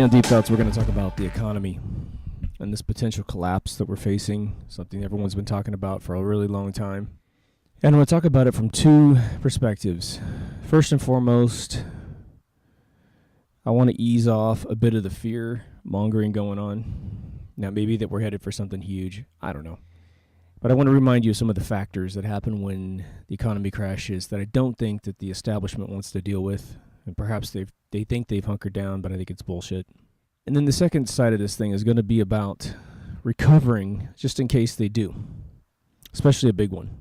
Today on Deep Thoughts, we're going to talk about the economy and this potential collapse that we're facing, something everyone's been talking about for a really long time. And I'm going to talk about it from two perspectives. First and foremost, I want to ease off a bit of the fear mongering going on. Now, maybe that we're headed for something huge. I don't know. But I want to remind you of some of the factors that happen when the economy crashes that I don't think that the establishment wants to deal with. And perhaps they think they've hunkered down, but I think it's bullshit. And then the second side of this thing is going to be about recovering just in case they do, especially a big one.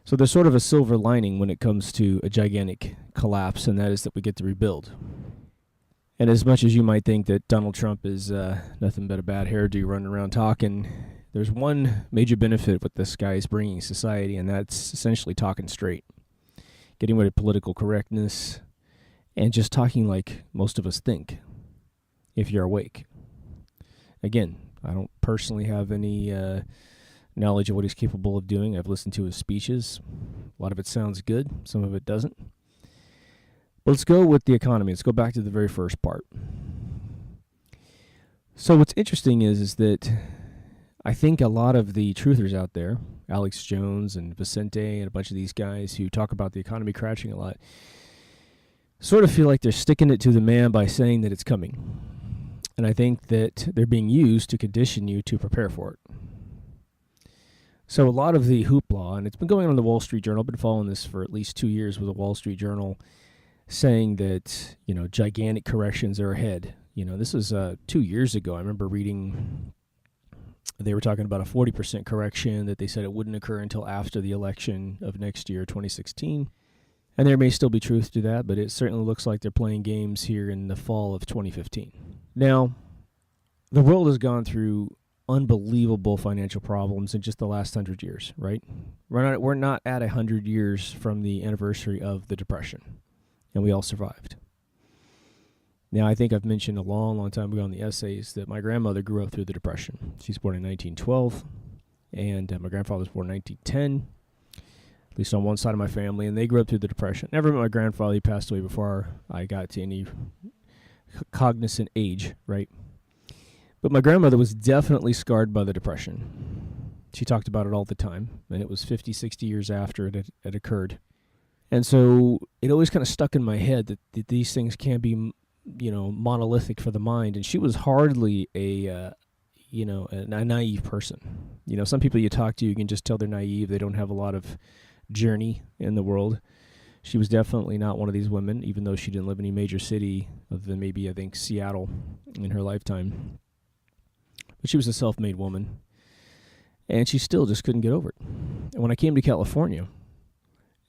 So there's sort of a silver lining when it comes to a gigantic collapse, and that is that we get to rebuild. And as much as you might think that Donald Trump is nothing but a bad hairdo running around talking, there's one major benefit what this guy is bringing society, and that's essentially talking straight, getting rid of political correctness, and just talking like most of us think, if you're awake. Again, I don't personally have any knowledge of what he's capable of doing. I've listened to his speeches. A lot of it sounds good. Some of it doesn't. But let's go with the economy. Let's go back to the very first part. So what's interesting is that I think a lot of the truthers out there, Alex Jones and Vicente and a bunch of these guys who talk about the economy crashing a lot, sort of feel like they're sticking it to the man by saying that it's coming. And I think that they're being used to condition you to prepare for it. So a lot of the hoopla, and it's been going on in the Wall Street Journal, I've been following this for at least 2 years with the Wall Street Journal, saying that, gigantic corrections are ahead. This is 2 years ago. I remember reading they were talking about a 40% correction, that they said it wouldn't occur until after the election of next year, 2016. And there may still be truth to that, but it certainly looks like they're playing games here in the fall of 2015. Now, the world has gone through unbelievable financial problems in just the last 100 years, right? We're not at 100 years from the anniversary of the Depression, and we all survived. Now, I think I've mentioned a long, long time ago in the essays that my grandmother grew up through the Depression. She's born in 1912, and my grandfather was born in 1910. At least on one side of my family, and they grew up through the Depression. Never met my grandfather. He passed away before I got to any cognizant age, right? But my grandmother was definitely scarred by the Depression. She talked about it all the time, and it was 50, 60 years after it had occurred. And so it always kind of stuck in my head that these things can't be, monolithic for the mind. And she was hardly a naive person. Some people you talk to, you can just tell they're naive. They don't have a lot of journey in the world. She was definitely not one of these women, even though she didn't live in any major city other than maybe, I think, Seattle in her lifetime. But she was a self-made woman, and she still just couldn't get over it. And when I came to California,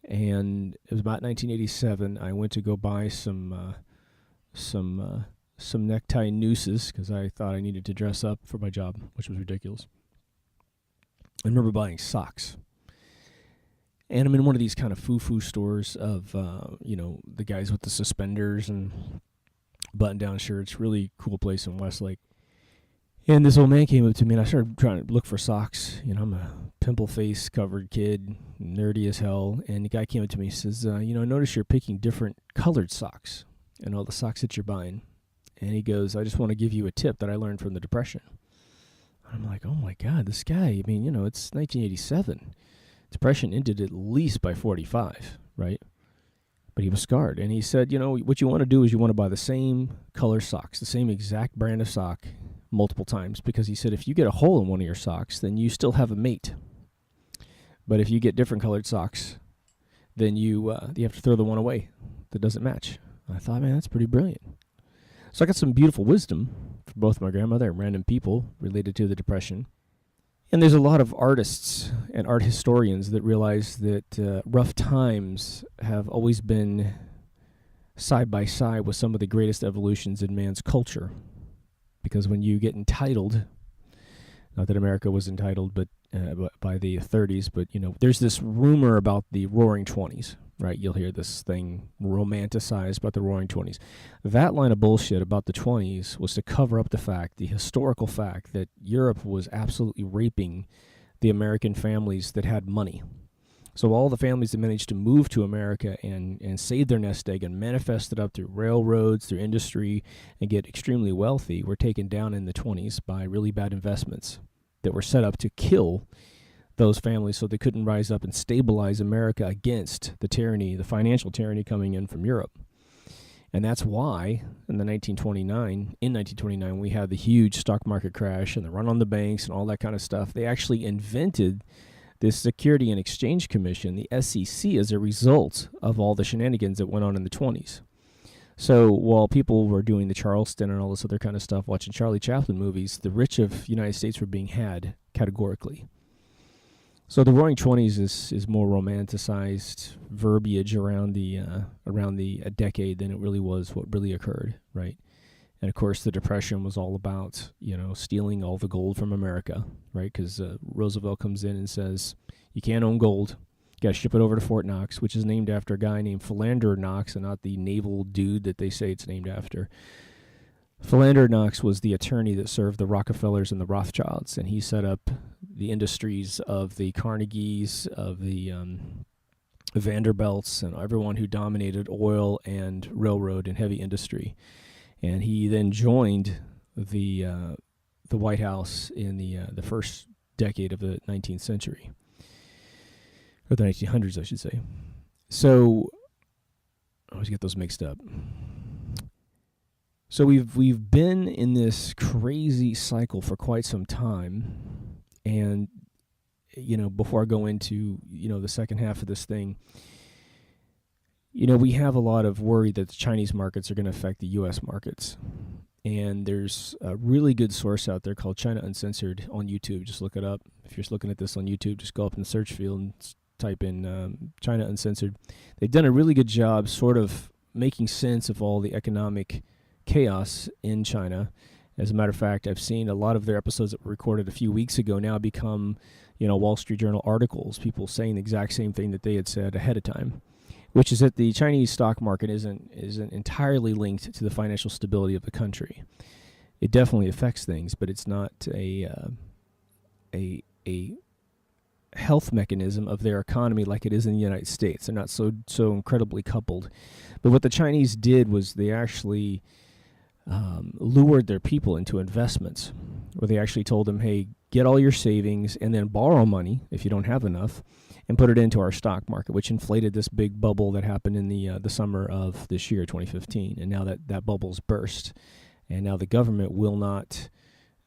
and it was about 1987, I went to go buy some necktie nooses because I thought I needed to dress up for my job, which was ridiculous. I remember buying socks. And I'm in one of these kind of foo-foo stores of, the guys with the suspenders and button-down shirts. Really cool place in Westlake. And this old man came up to me, and I started trying to look for socks. I'm a pimple-face-covered kid, nerdy as hell. And the guy came up to me and says, I notice you're picking different colored socks and all the socks that you're buying. And he goes, I just want to give you a tip that I learned from the Depression. I'm like, oh, my God, this guy, it's 1987. Depression ended at least by 45, right? But he was scarred. And he said, what you want to do is you want to buy the same color socks, the same exact brand of sock multiple times. Because he said, if you get a hole in one of your socks, then you still have a mate. But if you get different colored socks, then you have to throw the one away that doesn't match. I thought, man, that's pretty brilliant. So I got some beautiful wisdom from both my grandmother and random people related to the Depression. And there's a lot of artists and art historians that realize that rough times have always been side by side with some of the greatest evolutions in man's culture. Because when you get entitled, not that America was entitled but by the 30s, but there's this rumor about the Roaring 20s, right? You'll hear this thing romanticized about the Roaring 20s. That line of bullshit about the 20s was to cover up the historical fact, that Europe was absolutely raping the American families that had money. So all the families that managed to move to America and save their nest egg and manifest it up through railroads, through industry, and get extremely wealthy were taken down in the 20s by really bad investments that were set up to kill those families so they couldn't rise up and stabilize America against the tyranny, the financial tyranny coming in from Europe. And that's why in 1929, we had the huge stock market crash and the run on the banks and all that kind of stuff. They actually invented this Security and Exchange Commission, the SEC, as a result of all the shenanigans that went on in the 20s. So while people were doing the Charleston and all this other kind of stuff, watching Charlie Chaplin movies, the rich of the United States were being had categorically. So the Roaring Twenties is more romanticized verbiage around the decade than it really was what really occurred, right? And of course, the Depression was all about stealing all the gold from America, right? Because Roosevelt comes in and says you can't own gold, you got to ship it over to Fort Knox, which is named after a guy named Philander Knox, and not the naval dude that they say it's named after. Philander Knox was the attorney that served the Rockefellers and the Rothschilds, and he set up the industries of the Carnegies, of the Vanderbilts, and everyone who dominated oil and railroad and heavy industry. And he then joined the White House in the first decade of the 19th century, or the 1900s, I should say. So I always get those mixed up. So we've been in this crazy cycle for quite some time, and before I go into the second half of this thing, we have a lot of worry that the Chinese markets are going to affect the U.S. markets, and there's a really good source out there called China Uncensored on YouTube. Just look it up. If you're looking at this on YouTube, just go up in the search field and type in China Uncensored. They've done a really good job sort of making sense of all the economic chaos in China. As a matter of fact, I've seen a lot of their episodes that were recorded a few weeks ago now become, Wall Street Journal articles, people saying the exact same thing that they had said ahead of time, which is that the Chinese stock market isn't entirely linked to the financial stability of the country. It definitely affects things, but it's not a health mechanism of their economy like it is in the United States. They're not so incredibly coupled. But what the Chinese did was they actually lured their people into investments, where they actually told them, hey, get all your savings and then borrow money if you don't have enough and put it into our stock market, which inflated this big bubble that happened in the summer of this year, 2015. And now that bubble's burst, and now the government will not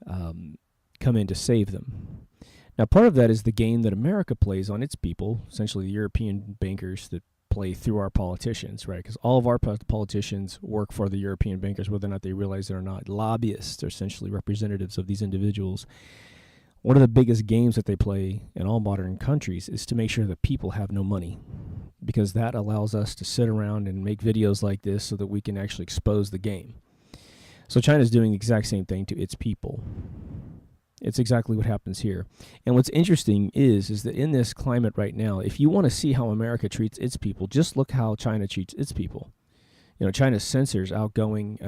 come in to save them. Now, part of that is the game that America plays on its people, essentially the European bankers that play through our politicians, right? Because all of our politicians work for the European bankers, whether or not they realize it or not. Lobbyists are essentially representatives of these individuals. One of the biggest games that they play in all modern countries is to make sure that people have no money, because that allows us to sit around and make videos like this so that we can actually expose the game. So China's doing the exact same thing to its people. It's exactly what happens here. And what's interesting is that in this climate right now, if you want to see how America treats its people, just look how China treats its people. China censors outgoing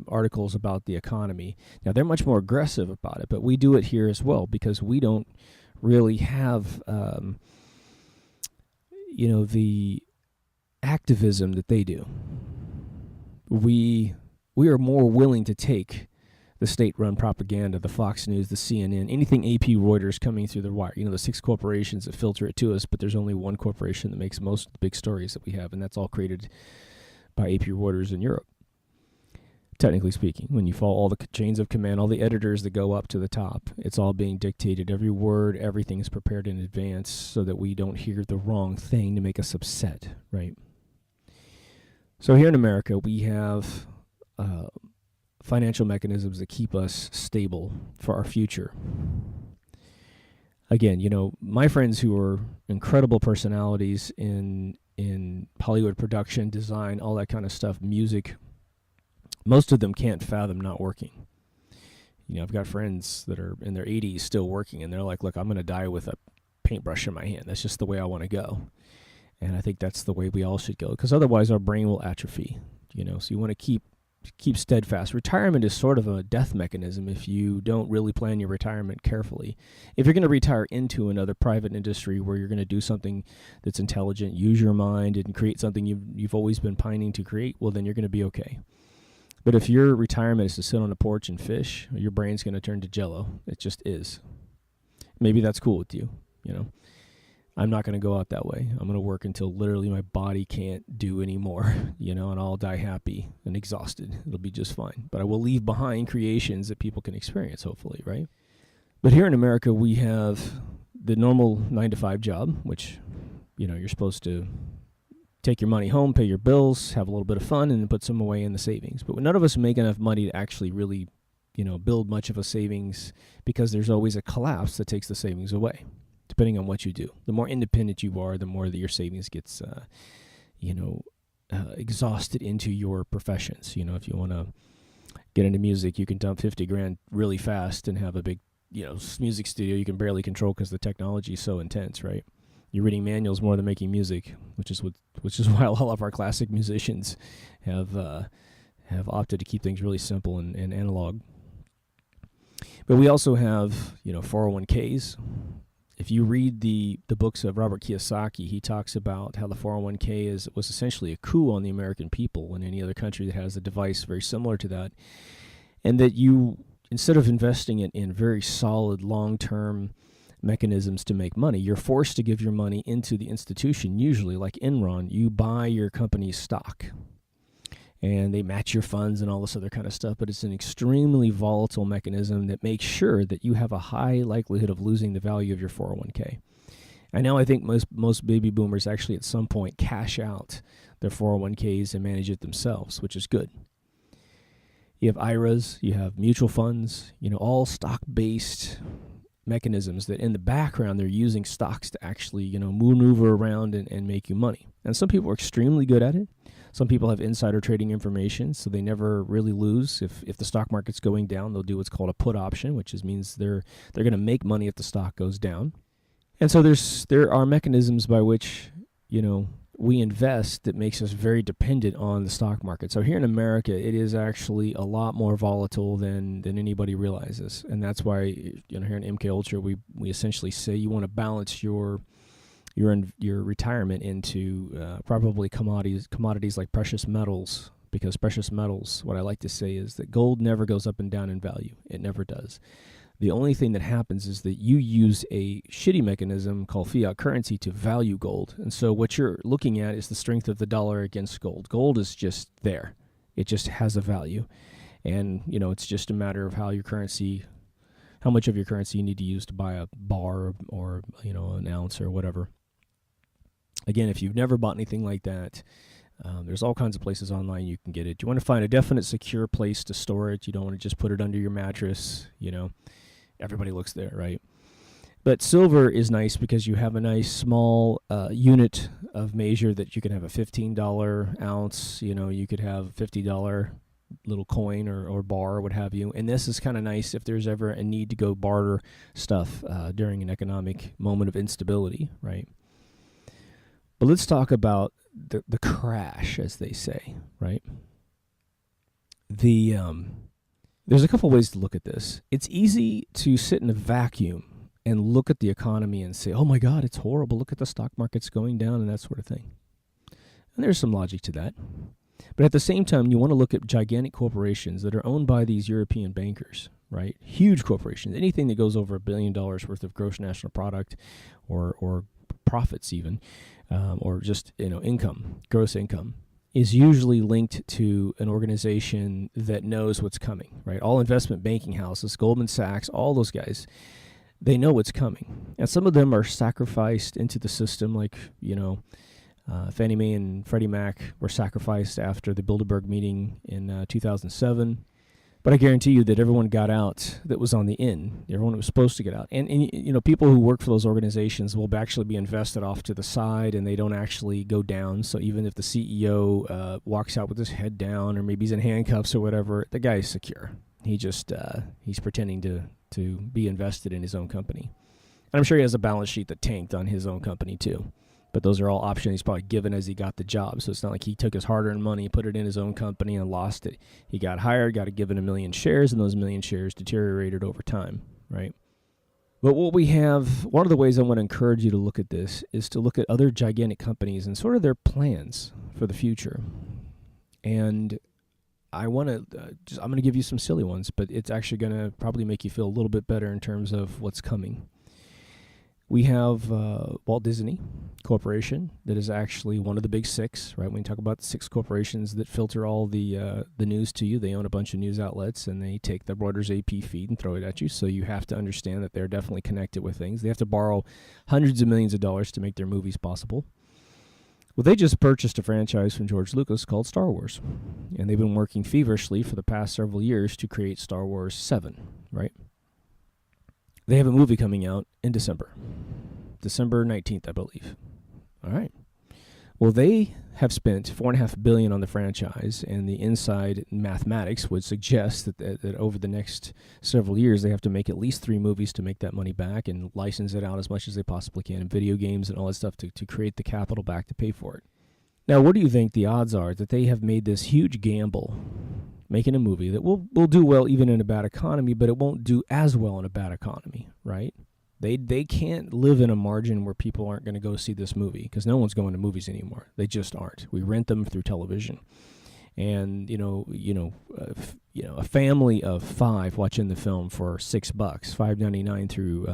articles about the economy. Now, they're much more aggressive about it, but we do it here as well because we don't really have, the activism that they do. We are more willing to take the state-run propaganda, the Fox News, the CNN, anything AP Reuters coming through the wire. The 6 corporations that filter it to us, but there's only one corporation that makes most of the big stories that we have, and that's all created by AP Reuters in Europe. Technically speaking, when you follow all the chains of command, all the editors that go up to the top, it's all being dictated. Every word, everything is prepared in advance so that we don't hear the wrong thing to make us upset, right? So here in America, we have financial mechanisms that keep us stable for our future. Again, my friends who are incredible personalities in Hollywood production, design, all that kind of stuff, music, most of them can't fathom not working. I've got friends that are in their 80s still working, and they're like, look, I'm going to die with a paintbrush in my hand. That's just the way I want to go. And I think that's the way we all should go, because otherwise our brain will atrophy. So you want to keep keep steadfast. Retirement is sort of a death mechanism if you don't really plan your retirement carefully. If you're going to retire into another private industry where you're going to do something that's intelligent, use your mind, and create something you've always been pining to create, well, then you're going to be okay. But if your retirement is to sit on a porch and fish, your brain's going to turn to jello. It just is. Maybe that's cool with you, you know. I'm not going to go out that way. I'm going to work until literally my body can't do anymore, you know, and I'll die happy and exhausted. It'll be just fine. But I will leave behind creations that people can experience, hopefully, right? But here in America, we have the normal 9-to-5 job, which, you know, you're supposed to take your money home, pay your bills, have a little bit of fun, and then put some away in the savings. But none of us make enough money to actually really, you know, build much of a savings, because there's always a collapse that takes the savings away, depending on what you do. The more independent you are, the more that your savings gets, exhausted into your professions. You know, if you want to get into music, you can dump 50 grand really fast and have a big, you know, music studio you can barely control because the technology is so intense, right? You're reading manuals more than making music, which is why all of our classic musicians have opted to keep things really simple and analog. But we also have, you know, 401ks. If you read the books of Robert Kiyosaki, he talks about how the 401k was essentially a coup on the American people and any other country that has a device very similar to that. And that you, instead of investing it in very solid long-term mechanisms to make money, you're forced to give your money into the institution. Usually, like Enron, you buy your company's stock and they match your funds and all this other kind of stuff, but it's an extremely volatile mechanism that makes sure that you have a high likelihood of losing the value of your 401k. And now I think most baby boomers actually at some point cash out their 401ks and manage it themselves, which is good. You have IRAs, you have mutual funds, you know, all stock-based mechanisms that in the background they're using stocks to actually, you know, maneuver around and make you money. And some people are extremely good at it. Some people have insider trading information, so they never really lose. If the stock market's going down, they'll do what's called a put option, which means they're going to make money if the stock goes down. And so there are mechanisms by which, you know, we invest that makes us very dependent on the stock market. So here in America, it is actually a lot more volatile than anybody realizes. And that's why, you know, here in MK Ultra, we essentially say you want to balance your retirement into probably commodities like precious metals, because precious metals, what I like to say is that gold never goes up and down in value. It never does. The only thing that happens is that you use a shitty mechanism called fiat currency to value gold. And so what you're looking at is the strength of the dollar against gold. Gold is just there. It just has a value. And, you know, it's just a matter of how much of your currency you need to use to buy a bar or, you know, an ounce or whatever. Again, if you've never bought anything like that, there's all kinds of places online you can get it. You want to find a definite, secure place to store it. You don't want to just put it under your mattress, you know. Everybody looks there, right? But silver is nice because you have a nice small unit of measure that you can have a $15 ounce, you know, you could have a $50 little coin or bar or what have you. And this is kind of nice if there's ever a need to go barter stuff during an economic moment of instability, right? But let's talk about the crash, as they say, right? There's a couple ways to look at this. It's easy to sit in a vacuum and look at the economy and say, oh my God, it's horrible. Look at the stock market's going down and that sort of thing. And there's some logic to that. But at the same time, you want to look at gigantic corporations that are owned by these European bankers, right? Huge corporations. Anything that goes over $1 billion worth of gross national product or profits even, or just, you know, income, gross income, is usually linked to an organization that knows what's coming, right? All investment banking houses, Goldman Sachs, all those guys, they know what's coming. And some of them are sacrificed into the system, like, you know, Fannie Mae and Freddie Mac were sacrificed after the Bilderberg meeting in 2007. But I guarantee you that everyone got out that was on the in. Everyone was supposed to get out. And you know, people who work for those organizations will actually be invested off to the side, and they don't actually go down. So even if the CEO walks out with his head down, or maybe he's in handcuffs or whatever, the guy's secure. He just he's pretending to be invested in his own company. And I'm sure he has a balance sheet that tanked on his own company too. But those are all options he's probably given as he got the job. So it's not like he took his hard-earned money, put it in his own company, and lost it. He got hired, got given 1 million shares, and those 1 million shares deteriorated over time, right? But what we have, one of the ways I want to encourage you to look at this is to look at other gigantic companies and sort of their plans for the future. And I want to I'm going to give you some silly ones, but it's actually going to probably make you feel a little bit better in terms of what's coming. We have Walt Disney Corporation that is actually one of the big six, right? When you talk about the 6 corporations that filter all the news to you, they own a bunch of news outlets, and they take the Reuters AP feed and throw it at you. So you have to understand that they're definitely connected with things. They have to borrow hundreds of millions of dollars to make their movies possible. Well, they just purchased a franchise from George Lucas called Star Wars, and they've been working feverishly for the past several years to create Star Wars 7, right? They have a movie coming out in December 19th, I believe. All right. Well, they have spent $4.5 billion on the franchise, and the inside mathematics would suggest that over the next several years, they have to make at least 3 movies to make that money back and license it out as much as they possibly can, and video games and all that stuff to create the capital back to pay for it. Now, what do you think the odds are that they have made this huge gamble making a movie that will do well even in a bad economy, but it won't do as well in a bad economy, right? They can't live in a margin where people aren't going to go see this movie, because no one's going to movies anymore. They just aren't. We rent them through television, and a family of 5 watching the film for $6, $5.99 through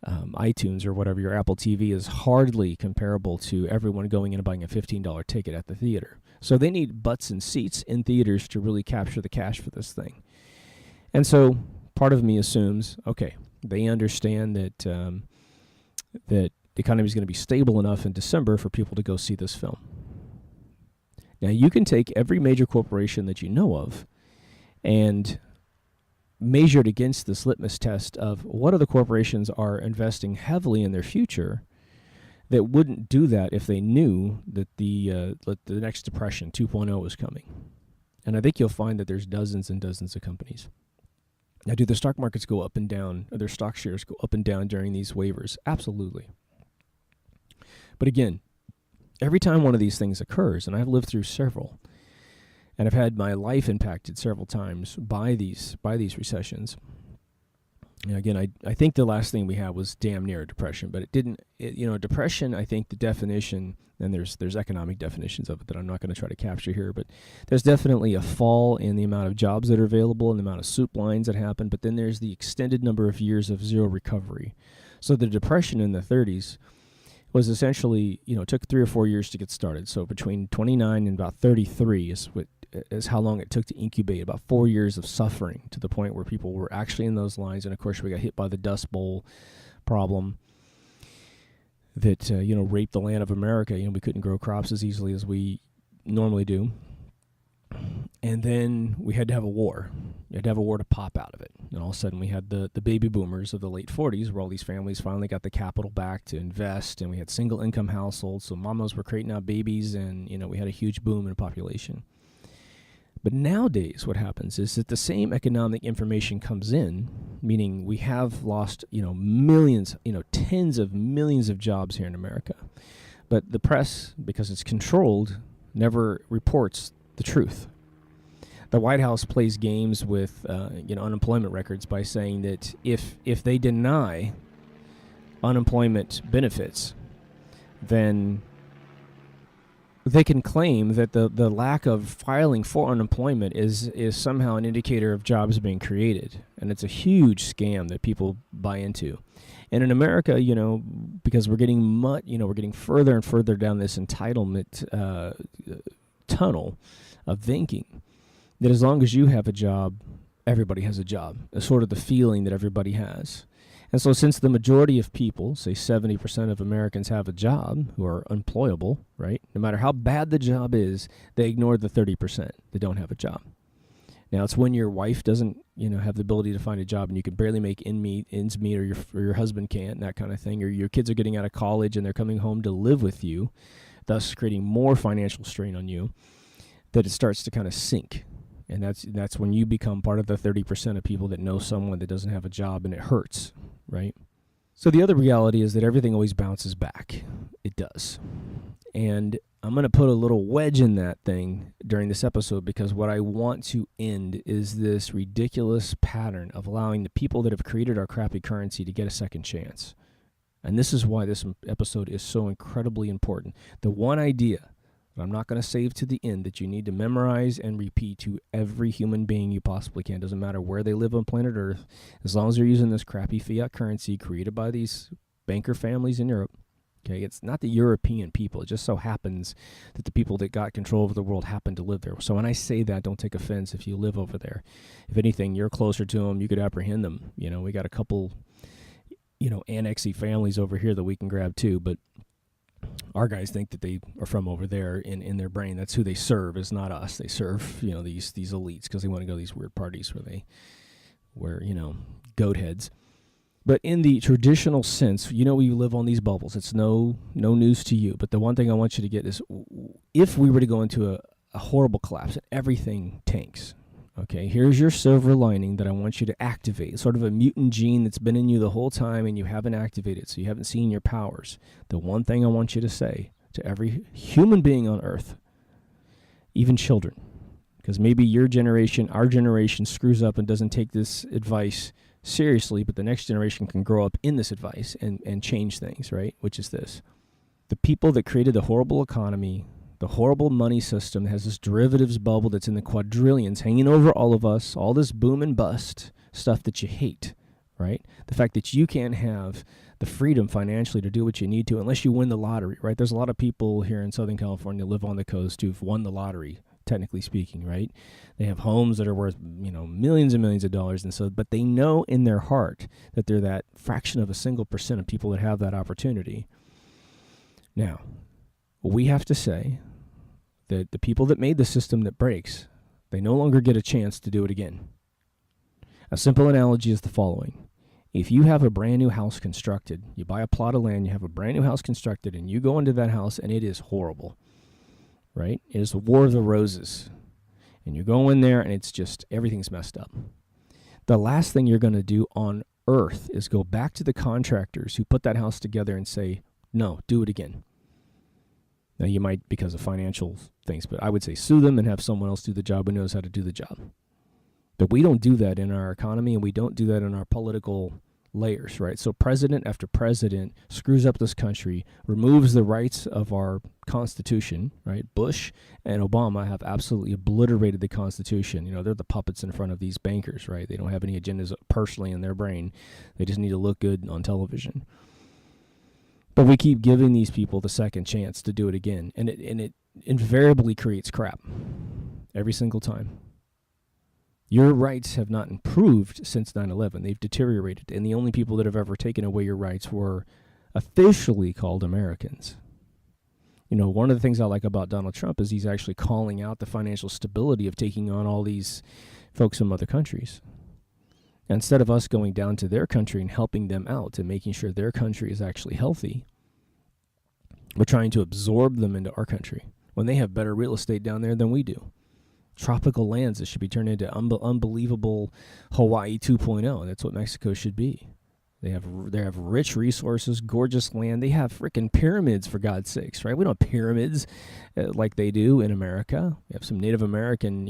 iTunes or whatever, your Apple TV, is hardly comparable to everyone going in and buying a $15 ticket at the theater. So they need butts and seats in theaters to really capture the cash for this thing. And so part of me assumes, okay, they understand that the economy is going to be stable enough in December for people to go see this film. Now, you can take every major corporation that you know of and measure it against this litmus test of what other corporations are investing heavily in their future that wouldn't do that if they knew that the next Depression 2.0 was coming. And I think you'll find that there's dozens and dozens of companies. Now, do the stock markets go up and down, or their stock shares go up and down during these waivers? Absolutely. But again, every time one of these things occurs, and I've lived through several, and I've had my life impacted several times by these recessions. And again, I think the last thing we had was damn near a depression, but it didn't. Depression, I think the definition, and there's economic definitions of it that I'm not going to try to capture here, but there's definitely a fall in the amount of jobs that are available and the amount of soup lines that happen, but then there's the extended number of years of zero recovery. So the depression in the 30s was essentially, took 3 or 4 years to get started. So between 29 and about 33 is how long it took to incubate, about 4 years of suffering to the point where people were actually in those lines. And of course, we got hit by the Dust Bowl problem that, raped the land of America. We couldn't grow crops as easily as we normally do. And then we had to have a war. You had to have a war to pop out of it. And all of a sudden we had the baby boomers of the late 40s, where all these families finally got the capital back to invest, and we had single income households, so mamas were creating out babies, and we had a huge boom in population. But nowadays what happens is that the same economic information comes in, meaning we have lost, millions, tens of millions of jobs here in America. But the press, because it's controlled, never reports the truth. The White House plays games with unemployment records by saying that if they deny unemployment benefits, then they can claim that the lack of filing for unemployment is somehow an indicator of jobs being created. And it's a huge scam that people buy into. And in America, because we're getting we're getting further and further down this entitlement tunnel of thinking, that as long as you have a job, everybody has a job. It's sort of the feeling that everybody has. And so since the majority of people, say 70% of Americans have a job who are employable, right? No matter how bad the job is, they ignore the 30% that don't have a job. Now, it's when your wife doesn't, have the ability to find a job and you can barely make ends meet, or your husband can't, and that kind of thing, or your kids are getting out of college and they're coming home to live with you, thus creating more financial strain on you, that it starts to kind of sink. And that's when you become part of the 30% of people that know someone that doesn't have a job, and it hurts, right? So the other reality is that everything always bounces back. It does. And I'm going to put a little wedge in that thing during this episode, because what I want to end is this ridiculous pattern of allowing the people that have created our crappy currency to get a second chance. And this is why this episode is so incredibly important. The one idea that I'm not going to save to the end that you need to memorize and repeat to every human being you possibly can. Doesn't matter where they live on planet Earth, as long as they're using this crappy fiat currency created by these banker families in Europe. Okay, it's not the European people. It just so happens that the people that got control of the world happen to live there. So when I say that, don't take offense if you live over there. If anything, you're closer to them. You could apprehend them. You know, we got a couple, annexy families over here that we can grab too. But our guys think that they are from over there in their brain. That's who they serve, is not us. They serve, these elites because they want to go to these weird parties where they wear, goat heads. But in the traditional sense, we live on these bubbles. It's no news to you. But the one thing I want you to get is, if we were to go into a horrible collapse and everything tanks, okay, here's your silver lining that I want you to activate. It's sort of a mutant gene that's been in you the whole time and you haven't activated, so you haven't seen your powers. The one thing I want you to say to every human being on Earth, even children, because maybe your generation, our generation, screws up and doesn't take this advice seriously, but the next generation can grow up in this advice and change things, right? Which is this. The people that created the horrible economy, the horrible money system that has this derivatives bubble that's in the quadrillions hanging over all of us, all this boom and bust stuff that you hate, right? The fact that you can't have the freedom financially to do what you need to unless you win the lottery, right? There's a lot of people here in Southern California live on the coast who've won the lottery, technically speaking, right? They have homes that are worth, millions and millions of dollars. And so, but they know in their heart that they're that fraction of a single % of people that have that opportunity. Now, we have to say that the people that made the system that breaks, they no longer get a chance to do it again. A simple analogy is the following. If you have a brand new house constructed, you buy a plot of land, you have a brand new house constructed, and you go into that house and it is horrible, right? It is the War of the Roses. And you go in there and it's just, everything's messed up. The last thing you're going to do on earth is go back to the contractors who put that house together and say, no, do it again. Now, you might because of financial things, but I would say sue them and have someone else do the job who knows how to do the job. But we don't do that in our economy, and we don't do that in our political layers, right? So president after president screws up this country, removes the rights of our Constitution, right? Bush and Obama have absolutely obliterated the Constitution. They're the puppets in front of these bankers, right? They don't have any agendas personally in their brain. They just need to look good on television. But we keep giving these people the second chance to do it again, and it invariably creates crap every single time. Your rights have not improved since 9/11. They've deteriorated, and the only people that have ever taken away your rights were officially called Americans. One of the things I like about Donald Trump is he's actually calling out the financial stability of taking on all these folks from other countries. Instead of us going down to their country and helping them out and making sure their country is actually healthy, we're trying to absorb them into our country when they have better real estate down there than we do. Tropical lands that should be turned into unbelievable Hawaii 2.0. That's what Mexico should be. They have rich resources, gorgeous land. They have freaking pyramids, for God's sakes, right? We don't have pyramids like they do in America. We have some Native American,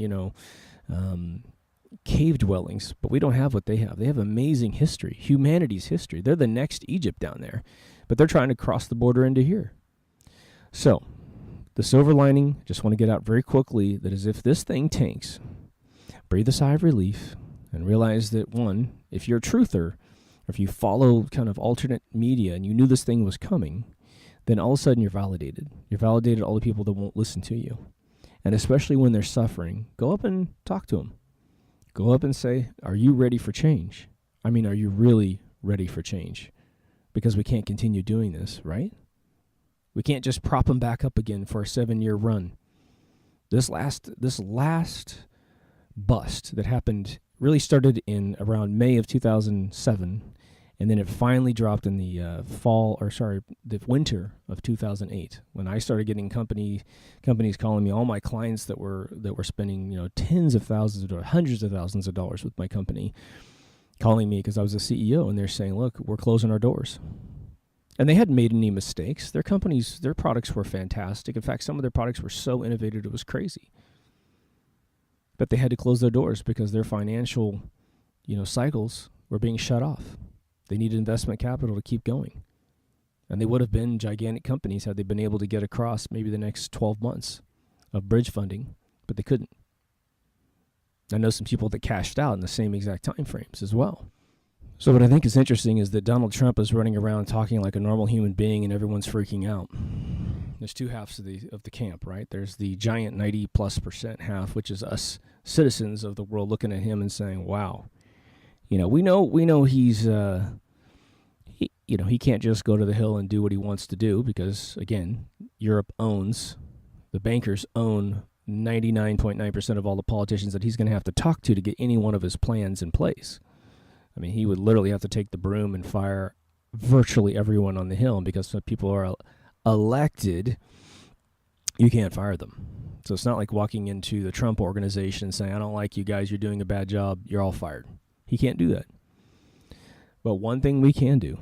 cave dwellings, but we don't have what they have. They have amazing history, humanity's history. They're the next Egypt down there, but they're trying to cross the border into here. So, the silver lining, just want to get out very quickly, that is, if this thing tanks, breathe a sigh of relief and realize that, one, if you're a truther, or if you follow kind of alternate media and you knew this thing was coming, then all of a sudden you're validated. You're validated all the people that won't listen to you. And especially when they're suffering, go up and talk to them. Go up and say, are you ready for change? Are you really ready for change? Because we can't continue doing this, right? We can't just prop them back up again for a 7-year run. This last bust that happened really started in around May of 2007, and then it finally dropped in the the winter of 2008, when I started getting companies calling me, all my clients that were spending tens of thousands of dollars, hundreds of thousands of dollars with my company, calling me because I was the CEO, and they're saying, look, we're closing our doors. And they hadn't made any mistakes. Their products were fantastic. In fact, some of their products were so innovative it was crazy. But they had to close their doors because their financial, cycles were being shut off. They needed investment capital to keep going. And they would have been gigantic companies had they been able to get across maybe the next 12 months of bridge funding, but they couldn't. I know some people that cashed out in the same exact time frames as well. So what I think is interesting is that Donald Trump is running around talking like a normal human being and everyone's freaking out. There's two halves of the camp, right? There's the giant 90+% half, which is us citizens of the world looking at him and saying, wow, we know he's, he can't just go to the Hill and do what he wants to do because, again, the bankers own 99.9% of all the politicians that he's going to have to talk to get any one of his plans in place. I mean, he would literally have to take the broom and fire virtually everyone on the Hill. And because people are elected, you can't fire them. So it's not like walking into the Trump organization and saying, I don't like you guys, you're doing a bad job, you're all fired. He can't do that. But one thing we can do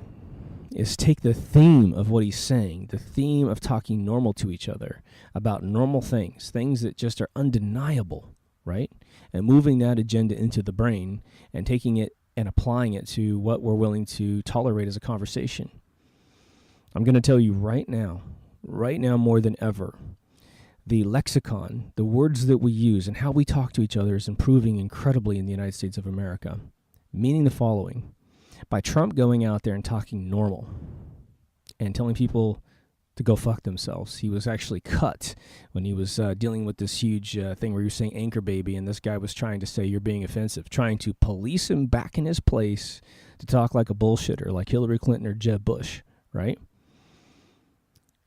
is take the theme of what he's saying, the theme of talking normal to each other, about normal things that just are undeniable, right? And moving that agenda into the brain and taking it and applying it to what we're willing to tolerate as a conversation. I'm going to tell you right now more than ever, the lexicon, the words that we use and how we talk to each other is improving incredibly in the United States of America, meaning the following. By Trump going out there and talking normal and telling people to go fuck themselves. He was actually cut when he was dealing with this huge thing where he was saying anchor baby, and this guy was trying to say you're being offensive, trying to police him back in his place to talk like a bullshitter, like Hillary Clinton or Jeb Bush, right?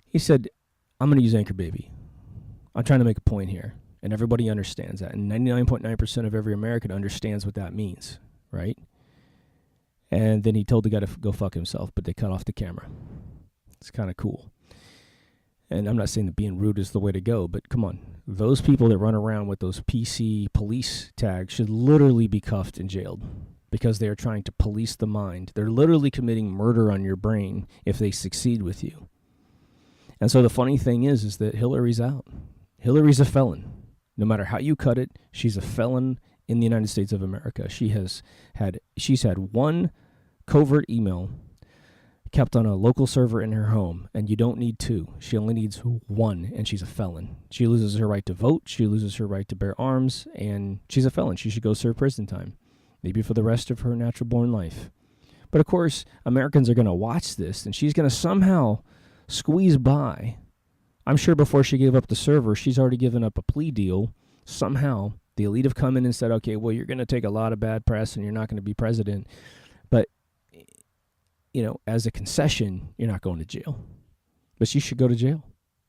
He said, I'm going to use anchor baby. I'm trying to make a point here, and everybody understands that, and 99.9% of every American understands what that means, right? And then he told the guy to go fuck himself, but they cut off the camera. It's kind of cool. And I'm not saying that being rude is the way to go, but come on. Those people that run around with those PC police tags should literally be cuffed and jailed because they are trying to police the mind. They're literally committing murder on your brain if they succeed with you. And so the funny thing is that Hillary's out. Hillary's a felon. No matter how you cut it, she's a felon in the United States of America. She's had one covert email kept on a local server in her home, and you don't need two. She only needs one, and she's a felon. She loses her right to vote. She loses her right to bear arms, and she's a felon. She should go serve prison time, maybe for the rest of her natural-born life. But, of course, Americans are going to watch this, and she's going to somehow squeeze by. I'm sure before she gave up the server, she's already given up a plea deal. Somehow, the elite have come in and said, okay, well, you're going to take a lot of bad press, and you're not going to be president. But as a concession, you're not going to jail. But she should go to jail.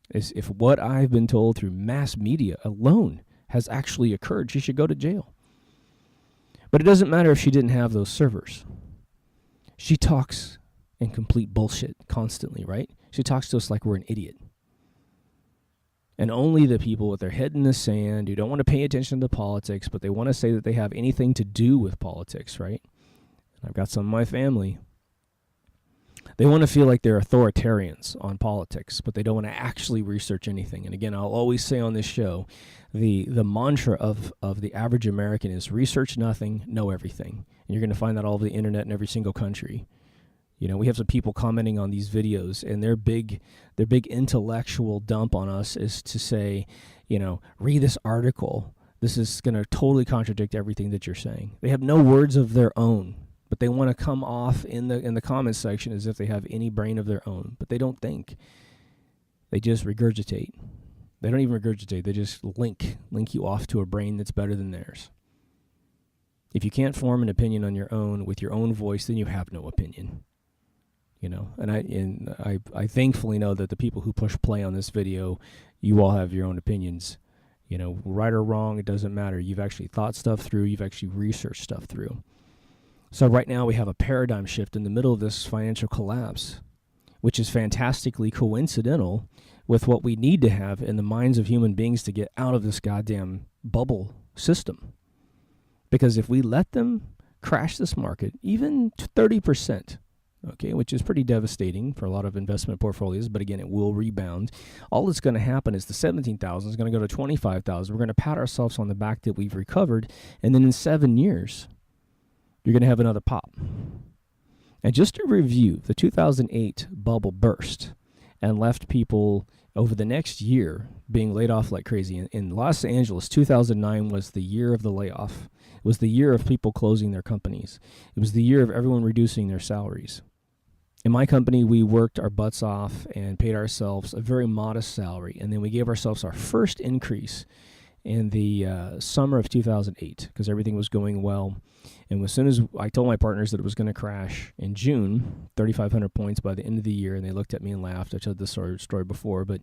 If what I've been told through mass media alone has actually occurred, she should go to jail. But it doesn't matter if she didn't have those servers. She talks in complete bullshit constantly, right? She talks to us like we're an idiot. And only the people with their head in the sand who don't want to pay attention to politics, but they want to say that they have anything to do with politics, right? I've got some of my family. They want to feel like they're authoritarians on politics, but they don't want to actually research anything. And again, I'll always say on this show, the mantra of the average American is research nothing, know everything. And you're going to find that all over the internet in every single country. We have some people commenting on these videos, and their big intellectual dump on us is to say, read this article. This is going to totally contradict everything that you're saying. They have no words of their own, but they want to come off in the comments section as if they have any brain of their own. But they don't think. They just regurgitate. They don't even regurgitate. They just link you off to a brain that's better than theirs. If you can't form an opinion on your own with your own voice, then you have no opinion. And I thankfully know that the people who push play on this video, you all have your own opinions. Right or wrong, it doesn't matter. You've actually thought stuff through. You've actually researched stuff through. So right now we have a paradigm shift in the middle of this financial collapse, which is fantastically coincidental with what we need to have in the minds of human beings to get out of this goddamn bubble system. Because if we let them crash this market, even 30%, okay, which is pretty devastating for a lot of investment portfolios, but again, it will rebound. All that's going to happen is the 17,000 is going to go to 25,000. We're going to pat ourselves on the back that we've recovered, and then in 7 years, you're going to have another pop. And just to review, the 2008 bubble burst and left people over the next year being laid off like crazy. In Los Angeles, 2009 was the year of the layoff. It was the year of people closing their companies. It was the year of everyone reducing their salaries. In my company, we worked our butts off and paid ourselves a very modest salary, and then we gave ourselves our first increase in the summer of 2008 because everything was going well. And as soon as I told my partners that it was going to crash in June, 3,500 points by the end of the year, and they looked at me and laughed. I told this story before, but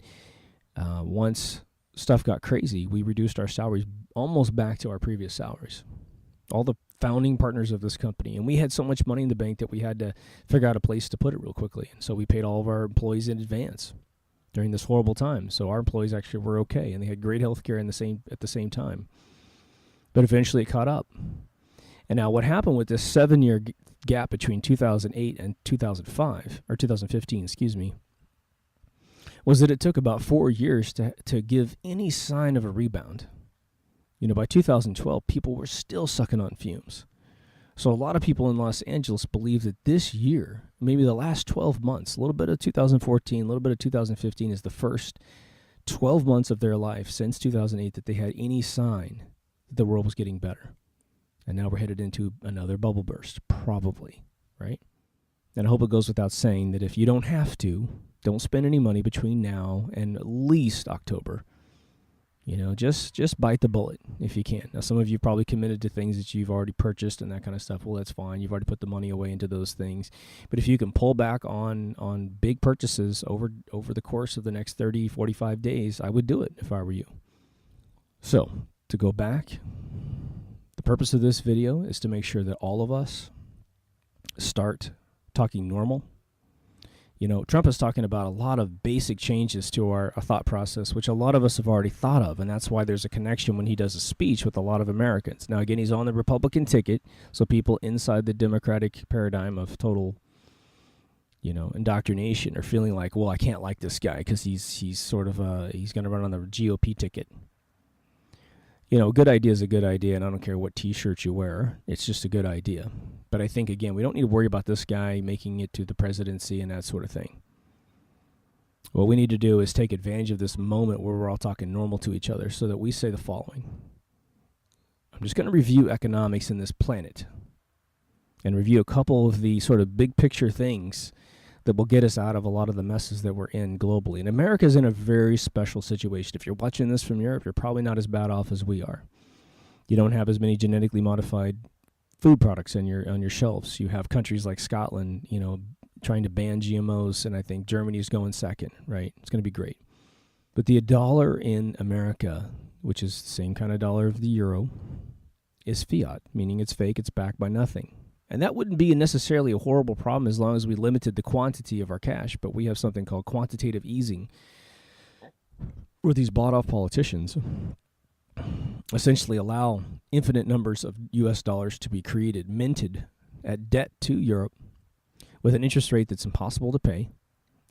once stuff got crazy, we reduced our salaries almost back to our previous salaries. All the founding partners of this company. And we had so much money in the bank that we had to figure out a place to put it real quickly. And so we paid all of our employees in advance during this horrible time. So our employees actually were okay, and they had great health care at the same time. But eventually it caught up. And now what happened with this 7-year gap between 2008 and 2005, or 2015, excuse me, was that it took about 4 years to give any sign of a rebound. You know, by 2012, people were still sucking on fumes. So a lot of people in Los Angeles believe that this year, maybe the last 12 months, a little bit of 2014, a little bit of 2015 is the first 12 months of their life since 2008 that they had any sign that the world was getting better. And now we're headed into another bubble burst, probably, right? And I hope it goes without saying that if you don't have to, don't spend any money between now and at least October. You know, just bite the bullet if you can. Now, some of you probably committed to things that you've already purchased and that kind of stuff. Well, that's fine. You've already put the money away into those things. But if you can pull back on big purchases over the course of the next 30, 45 days, I would do it if I were you. So, to go back, the purpose of this video is to make sure that all of us start talking normal. You know, Trump is talking about a lot of basic changes to our thought process, which a lot of us have already thought of, and that's why there's a connection when he does a speech with a lot of Americans. Now, again, he's on the Republican ticket, so people inside the Democratic paradigm of total, you know, indoctrination are feeling like, well, I can't like this guy because he's sort of he's going to run on the GOP ticket. You know, a good idea is a good idea, and I don't care what T-shirt you wear. It's just a good idea. But I think, again, we don't need to worry about this guy making it to the presidency and that sort of thing. What we need to do is take advantage of this moment where we're all talking normal to each other so that we say the following. I'm just going to review economics in this planet and review a couple of the sort of big picture things that will get us out of a lot of the messes that we're in globally. And America's in a very special situation. If you're watching this from Europe, you're probably not as bad off as we are. You don't have as many genetically modified food products on your shelves. You have countries like Scotland, you know, trying to ban GMOs, and I think Germany's going second, right? It's going to be great. But the dollar in America, which is the same kind of dollar of the euro, is fiat, meaning it's fake, it's backed by nothing. And that wouldn't be necessarily a horrible problem as long as we limited the quantity of our cash, but we have something called quantitative easing, where these bought-off politicians essentially allow infinite numbers of U.S. dollars to be created, minted at debt to Europe with an interest rate that's impossible to pay.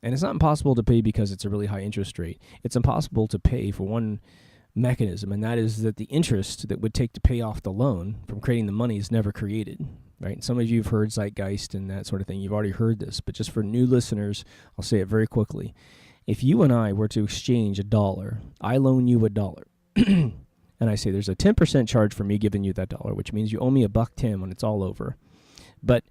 And it's not impossible to pay because it's a really high interest rate. It's impossible to pay for one mechanism, and that is that the interest that would take to pay off the loan from creating the money is never created. Right? Some of you have heard zeitgeist and that sort of thing. You've already heard this, but just for new listeners, I'll say it very quickly. If you and I were to exchange $1, I loan you $1, and I say there's a 10% charge for me giving you that $1, which means you owe me $1.10 when it's all over. But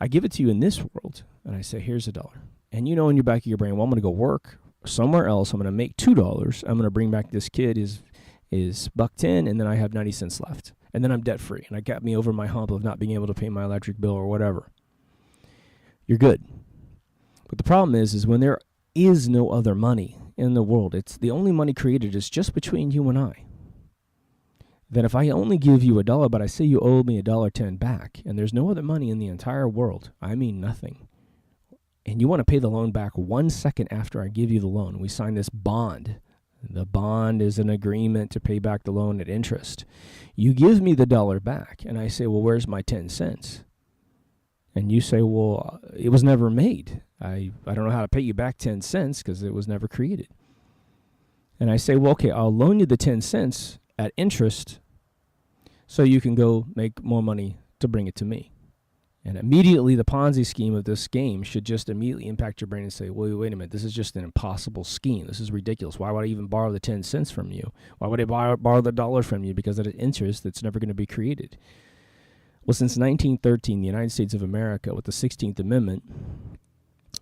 I give it to you in this world, and I say, here's $1. And you know in your back of your brain, well, I'm going to go work somewhere else. I'm going to make $2. I'm going to bring back this kid his $1.10, and then I have 90 cents left. And then I'm debt-free, and I got me over my hump of not being able to pay my electric bill or whatever. You're good. But the problem is when there is no other money in the world, it's the only money created is just between you and I. Then if I only give you $1, but I say you owe me $1.10 back, and there's no other money in the entire world, I mean nothing, and you want to pay the loan back 1 second after I give you the loan, we sign this bond The bond is an agreement to pay back the loan at interest. You give me the dollar back, and I say, well, where's my 10 cents? And you say, well, it was never made. I don't know how to pay you back 10 cents because it was never created. And I say, well, okay, I'll loan you the 10 cents at interest so you can go make more money to bring it to me. And immediately the Ponzi scheme of this game should just immediately impact your brain and say, well, wait a minute, this is just an impossible scheme. This is ridiculous. Why would I even borrow the 10 cents from you? Why would I borrow the dollar from you? Because at an interest that's never going to be created. Well, since 1913, the United States of America, with the 16th Amendment,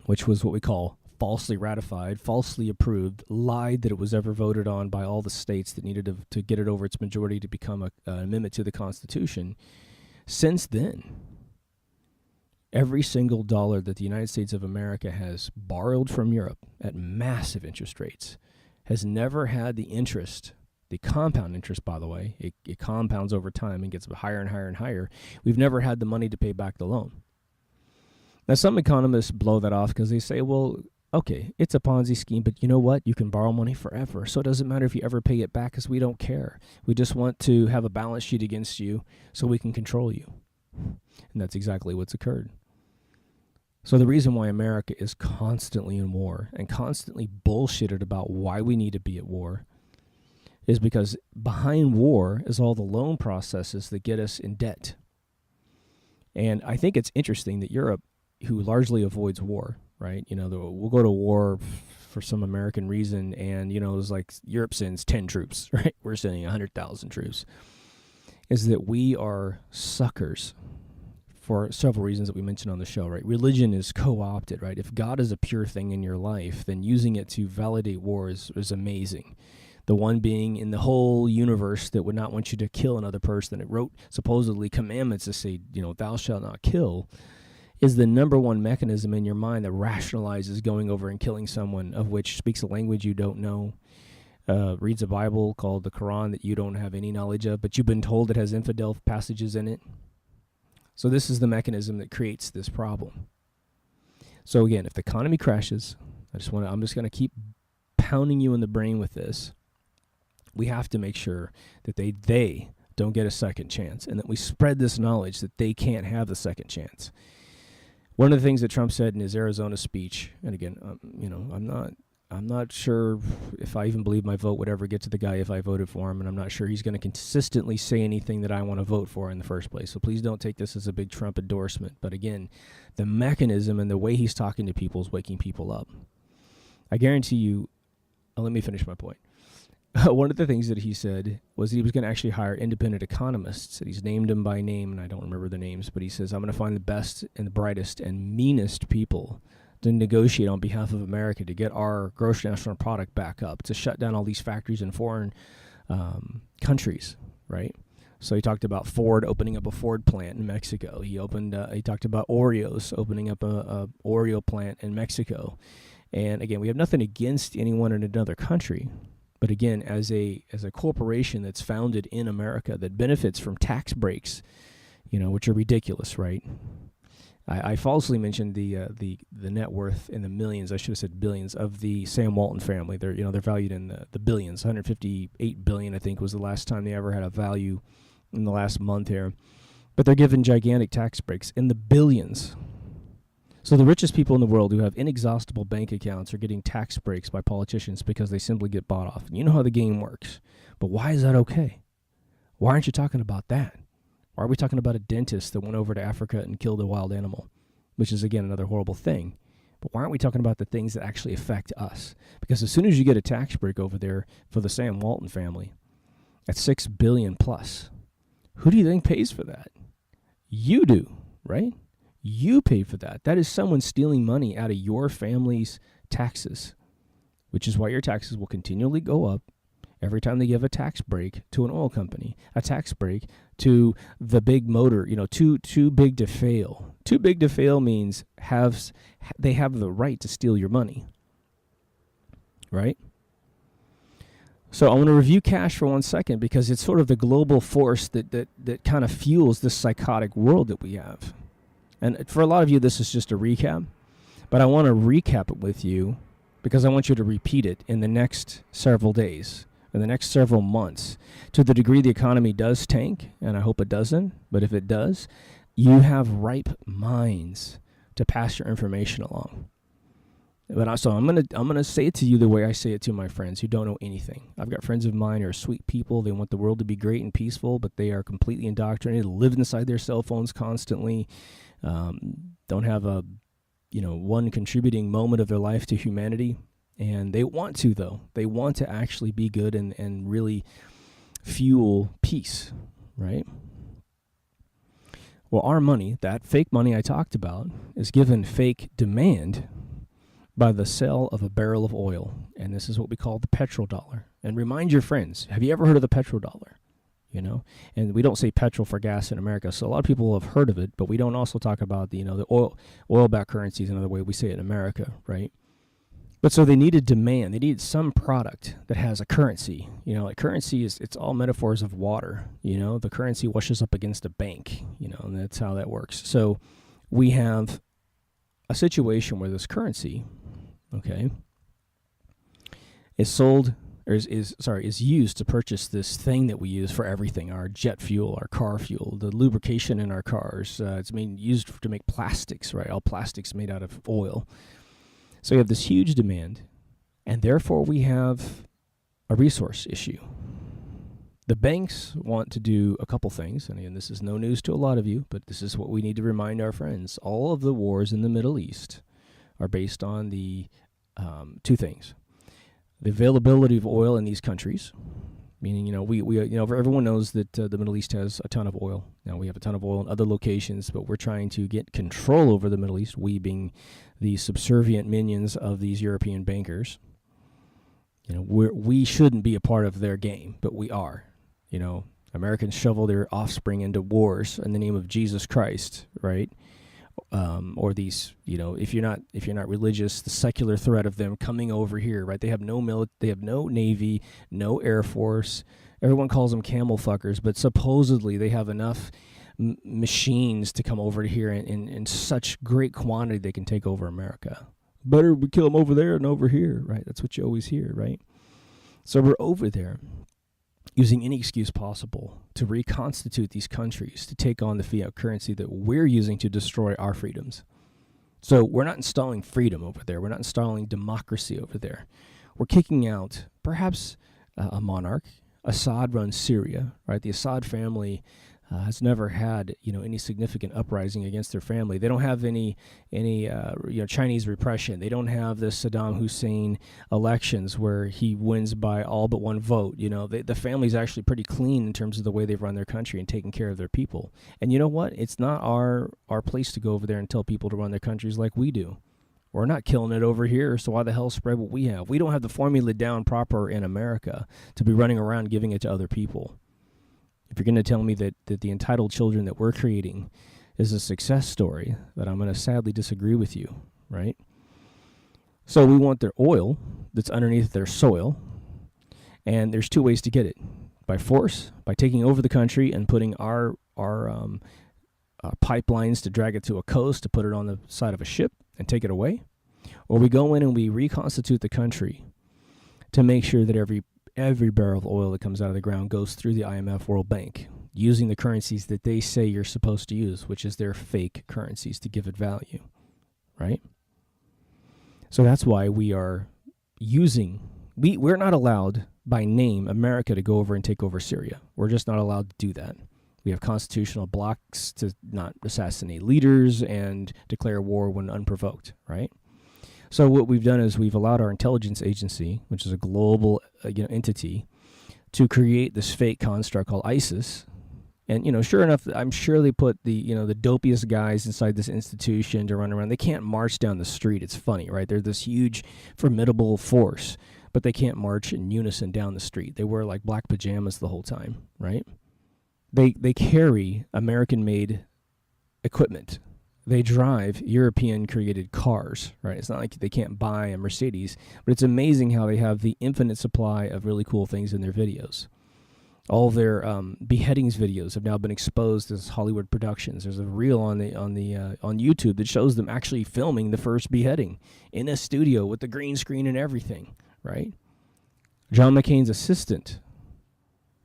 which was what we call falsely ratified, falsely approved, lied that it was ever voted on by all the states that needed to get it over its majority to become an amendment to the Constitution. Since then, every single dollar that the United States of America has borrowed from Europe at massive interest rates has never had the interest, the compound interest, by the way. It compounds over time and gets higher and higher and higher. We've never had the money to pay back the loan. Now, some economists blow that off because they say, well, okay, it's a Ponzi scheme, but you know what? You can borrow money forever, so it doesn't matter if you ever pay it back because we don't care. We just want to have a balance sheet against you so we can control you. And that's exactly what's occurred. So the reason why America is constantly in war and constantly bullshitted about why we need to be at war is because behind war is all the loan processes that get us in debt. And I think it's interesting that Europe, who largely avoids war, right? You know, we'll go to war for some American reason, and, you know, it's like Europe sends 10 troops, right? We're sending 100,000 troops. Is that we are suckers for several reasons that we mentioned on the show, right? Religion is co-opted, right? If God is a pure thing in your life, then using it to validate war is amazing. The one being in the whole universe that would not want you to kill another person, that wrote supposedly commandments to say, you know, thou shalt not kill, is the number one mechanism in your mind that rationalizes going over and killing someone of which speaks a language you don't know, reads a Bible called the Quran that you don't have any knowledge of, but you've been told it has infidel passages in it. So this is the mechanism that creates this problem. So again, if the economy crashes, I'm just going to keep pounding you in the brain with this. We have to make sure that they don't get a second chance, and that we spread this knowledge that they can't have the second chance. One of the things that Trump said in his Arizona speech, and again, you know, I'm not sure if I even believe my vote would ever get to the guy if I voted for him, and I'm not sure he's going to consistently say anything that I want to vote for in the first place. So please don't take this as a big Trump endorsement. But again, the mechanism and the way he's talking to people is waking people up. I guarantee you, let me finish my point. One of the things that he said was that he was going to actually hire independent economists. And he's named them by name, and I don't remember their names, but he says, I'm going to find the best and the brightest and meanest people to negotiate on behalf of America to get our gross national product back up, to shut down all these factories in foreign countries, right? So he talked about Ford opening up a Ford plant in Mexico. He talked about Oreos opening up a Oreo plant in Mexico. And again, we have nothing against anyone in another country. But again, as a corporation that's founded in America that benefits from tax breaks, you know, which are ridiculous, right? I falsely mentioned the net worth in the millions. I should have said billions of the Sam Walton family. They're valued in the billions. 158 billion, I think, was the last time they ever had a value in the last month here. But they're given gigantic tax breaks in the billions. So the richest people in the world who have inexhaustible bank accounts are getting tax breaks by politicians because they simply get bought off. And you know how the game works. But why is that okay? Why aren't you talking about that? Why are we talking about a dentist that went over to Africa and killed a wild animal? Which is, again, another horrible thing. But why aren't we talking about the things that actually affect us? Because as soon as you get a tax break over there for the Sam Walton family, at $6 billion plus, who do you think pays for that? You do, right? You pay for that. That is someone stealing money out of your family's taxes, which is why your taxes will continually go up every time they give a tax break to an oil company, a tax break to the big motor, too big to fail. Too big to fail means they have the right to steal your money, right? So I want to review cash for 1 second because it's sort of the global force that kind of fuels this psychotic world that we have. And for a lot of you, this is just a recap, but I want to recap it with you because I want you to repeat it in the next several days, in the next several months. To the degree the economy does tank, and I hope it doesn't, but if it does, you have ripe minds to pass your information along. But I'm gonna say it to you the way I say it to my friends who don't know anything. I've got friends of mine who are sweet people. They want the world to be great and peaceful, but they are completely indoctrinated, live inside their cell phones constantly, don't have a one contributing moment of their life to humanity. And they want to, though. They want to actually be good and really fuel peace, right? Well, our money, that fake money I talked about, is given fake demand by the sale of a barrel of oil. And this is what we call the petrodollar. And remind your friends, have you ever heard of the petrodollar? And we don't say petrol for gas in America. So a lot of people have heard of it, but we don't also talk about the oil-backed currencies, another way we say it in America, right? But so they needed demand. They needed some product that has a currency. Like currency it's all metaphors of water. The currency washes up against a bank, and that's how that works. So we have a situation where this currency, is used to purchase this thing that we use for everything, our jet fuel, our car fuel, the lubrication in our cars. It's used to make plastics, right? All plastics made out of oil. So you have this huge demand, and therefore we have a resource issue. The banks want to do a couple things, and again, this is no news to a lot of you, but this is what we need to remind our friends. All of the wars in the Middle East are based on the two things. The availability of oil in these countries, meaning, everyone knows that the Middle East has a ton of oil. Now, we have a ton of oil in other locations, but we're trying to get control over the Middle East, we being the subservient minions of these European bankers. We shouldn't be a part of their game, but we are. Americans shovel their offspring into wars in the name of Jesus Christ, right? Or these, if you're not religious, the secular threat of them coming over here, right? They have no navy, no air force. Everyone calls them camel fuckers, but supposedly they have enough machines to come over here in such great quantity they can take over America. Better we kill them over there than over here, right? That's what you always hear, right? So we're over there using any excuse possible to reconstitute these countries to take on the fiat currency that we're using to destroy our freedoms. So we're not installing freedom over there. We're not installing democracy over there. We're kicking out perhaps a monarch. Assad runs Syria, right? The Assad family has never had any significant uprising against their family. They don't have any Chinese repression. They don't have the Saddam Hussein elections where he wins by all but one vote. The family's actually pretty clean in terms of the way they've run their country and taken care of their people. And you know what? It's not our place to go over there and tell people to run their countries like we do. We're not killing it over here, so why the hell spread what we have? We don't have the formula down proper in America to be running around giving it to other people. If you're going to tell me that the entitled children that we're creating is a success story, then I'm going to sadly disagree with you, right? So we want their oil that's underneath their soil, and there's two ways to get it. By force, by taking over the country and putting our pipelines to drag it to a coast, to put it on the side of a ship and take it away. Or we go in and we reconstitute the country to make sure that every barrel of oil that comes out of the ground goes through the IMF World Bank using the currencies that they say you're supposed to use, which is their fake currencies to give it value, right? So that's why we are we're not allowed by name America to go over and take over Syria. We're just not allowed to do that. We have constitutional blocks to not assassinate leaders and declare war when unprovoked, right? So what we've done is we've allowed our intelligence agency, which is a global entity, to create this fake construct called ISIS. And sure enough, I'm sure they put the dopiest guys inside this institution to run around. They can't march down the street. It's funny, right? They're this huge, formidable force, but they can't march in unison down the street. They wear like black pajamas the whole time, right? They carry American-made equipment. They drive European-created cars, right? It's not like they can't buy a Mercedes, but it's amazing how they have the infinite supply of really cool things in their videos. All their beheadings videos have now been exposed as Hollywood productions. There's a reel on YouTube that shows them actually filming the first beheading in a studio with the green screen and everything, right? John McCain's assistant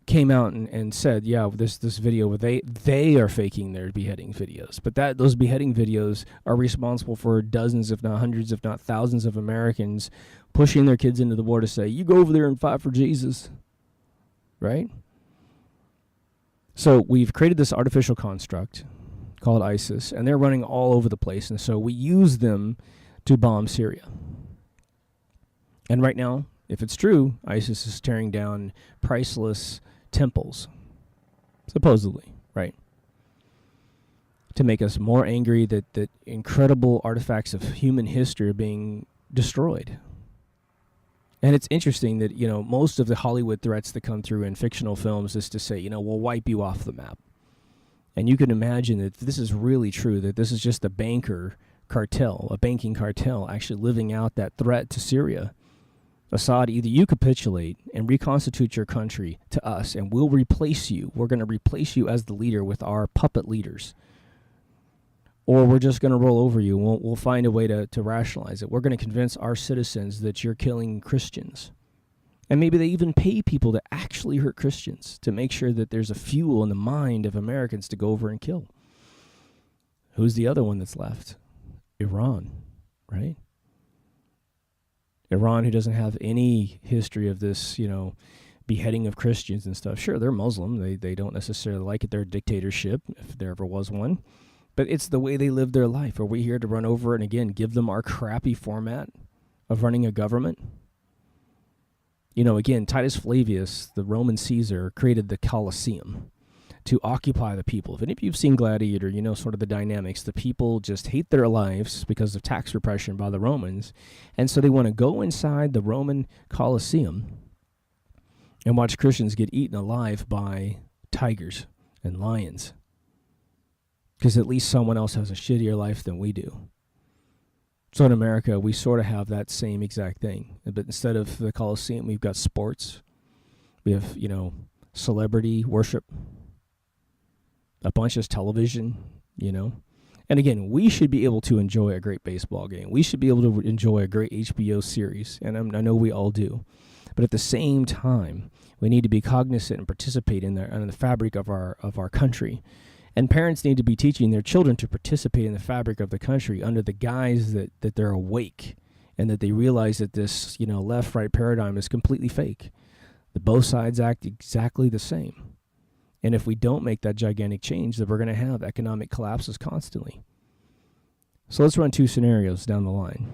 came out and said, yeah, this video where they are faking their beheading videos, but those beheading videos are responsible for dozens, if not hundreds, if not thousands of Americans pushing their kids into the war to say, you go over there and fight for Jesus, right? So we've created this artificial construct called ISIS, and they're running all over the place, and so we use them to bomb Syria. And right now, if it's true, ISIS is tearing down priceless temples, supposedly, right? To make us more angry that incredible artifacts of human history are being destroyed. And it's interesting that, most of the Hollywood threats that come through in fictional films is to say, we'll wipe you off the map. And you can imagine that this is really true, that this is just a banking cartel actually living out that threat to Syria. Assad, either you capitulate and reconstitute your country to us, and we'll replace you. We're going to replace you as the leader with our puppet leaders. Or we're just going to roll over you. We'll find a way to rationalize it. We're going to convince our citizens that you're killing Christians. And maybe they even pay people to actually hurt Christians to make sure that there's a fuel in the mind of Americans to go over and kill. Who's the other one that's left? Iran, right? Iran, who doesn't have any history of this, beheading of Christians and stuff. Sure, they're Muslim. They don't necessarily like it. They're a dictatorship, if there ever was one. But it's the way they live their life. Are we here to run over and, again, give them our crappy format of running a government? Again, Titus Flavius, the Roman Caesar, created the Colosseum to occupy the people. If any of you have seen Gladiator, you know sort of the dynamics. The people just hate their lives because of tax repression by the Romans, and so they want to go inside the Roman Colosseum and watch Christians get eaten alive by tigers and lions, because at least someone else has a shittier life than we do. So in America, we sort of have that same exact thing, but instead of the Colosseum, we've got sports. We have, celebrity worship. A bunch of television, And again, we should be able to enjoy a great baseball game. We should be able to enjoy a great HBO series, and I know we all do. But at the same time, we need to be cognizant and participate in the fabric of our country. And parents need to be teaching their children to participate in the fabric of the country under the guise that they're awake and that they realize that this, left-right paradigm is completely fake. That both sides act exactly the same. And if we don't make that gigantic change, then we're going to have economic collapses constantly. So let's run two scenarios down the line.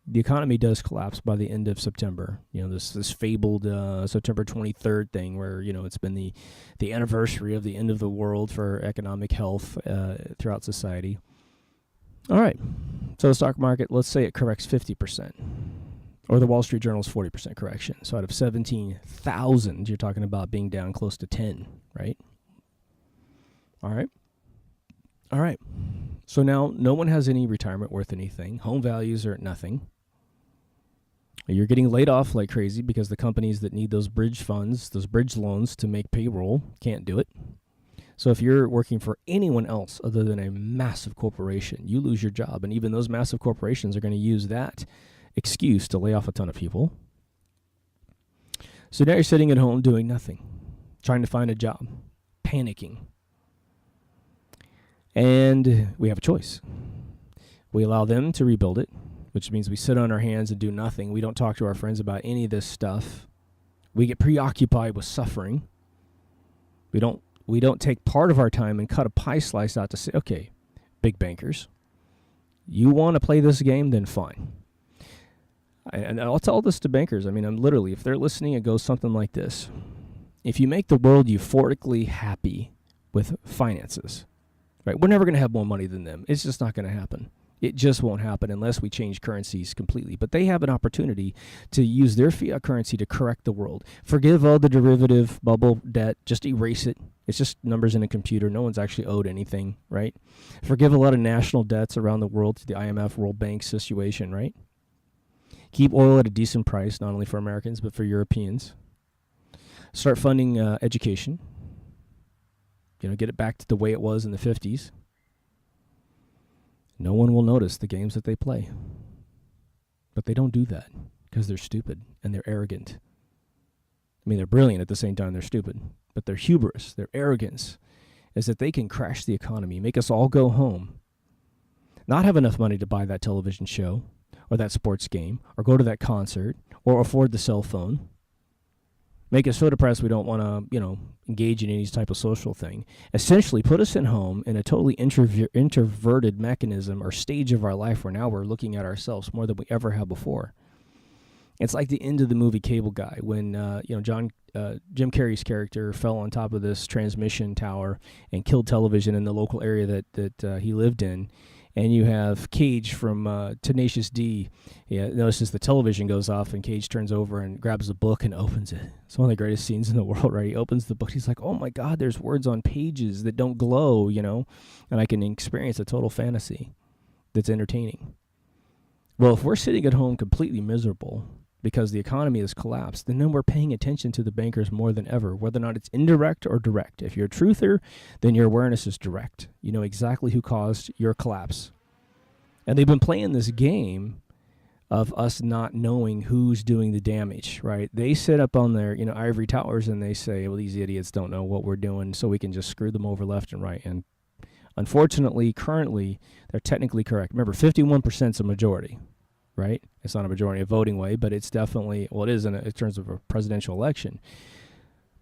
The economy does collapse by the end of September. This fabled September 23rd thing where, it's been the anniversary of the end of the world for economic health throughout society. All right. So the stock market, let's say it corrects 50%. Or the Wall Street Journal's 40% correction. So out of 17,000, you're talking about being down close to 10, right? All right. So now no one has any retirement worth anything. Home values are at nothing. You're getting laid off like crazy because the companies that need those bridge funds, those bridge loans to make payroll, can't do it. So if you're working for anyone else other than a massive corporation, you lose your job. And even those massive corporations are going to use that excuse to lay off a ton of people. So now you're sitting at home doing nothing, trying to find a job, panicking. And we have a choice. We allow them to rebuild it, which means we sit on our hands and do nothing. We don't talk to our friends about any of this stuff. We get preoccupied with suffering. We don't take part of our time and cut a pie slice out to say, okay, big bankers, you want to play this game, then fine. And I'll tell this to bankers. I'm literally, if they're listening, it goes something like this. If you make the world euphorically happy with finances, right, we're never going to have more money than them. It's just not going to happen. It just won't happen unless we change currencies completely. But they have an opportunity to use their fiat currency to correct the world. Forgive all the derivative bubble debt. Just erase it. It's just numbers in a computer. No one's actually owed anything, right? Forgive a lot of national debts around the world to the IMF, World Bank situation, right? Keep oil at a decent price, not only for Americans, but for Europeans. Start funding education. Get it back to the way it was in the 50s. No one will notice the games that they play. But they don't do that because they're stupid and they're arrogant. I mean, they're brilliant at the same time they're stupid. But their hubris, their arrogance, is that they can crash the economy, make us all go home, not have enough money to buy that television show or that sports game or go to that concert or afford the cell phone, make us so depressed we don't want to, engage in any type of social thing, essentially put us at home in a totally introverted mechanism or stage of our life where now we're looking at ourselves more than we ever have before. It's like the end of the movie Cable Guy when, Jim Carrey's character fell on top of this transmission tower and killed television in the local area that he lived in. And you have Cage from Tenacious D. Yeah, notices the television goes off and Cage turns over and grabs the book and opens it. It's one of the greatest scenes in the world, right? He opens the book. He's like, oh my God, there's words on pages that don't glow, and I can experience a total fantasy that's entertaining. Well, if we're sitting at home completely miserable because the economy has collapsed, then we're paying attention to the bankers more than ever, whether or not it's indirect or direct. If you're a truther, then your awareness is direct. You know exactly who caused your collapse. And they've been playing this game of us not knowing who's doing the damage, right? They sit up on their, ivory towers and they say, well, these idiots don't know what we're doing, so we can just screw them over left and right. And unfortunately, currently, they're technically correct. Remember, 51% is a majority. Right? It's not a majority of voting way, but it's definitely, it is in terms of a presidential election.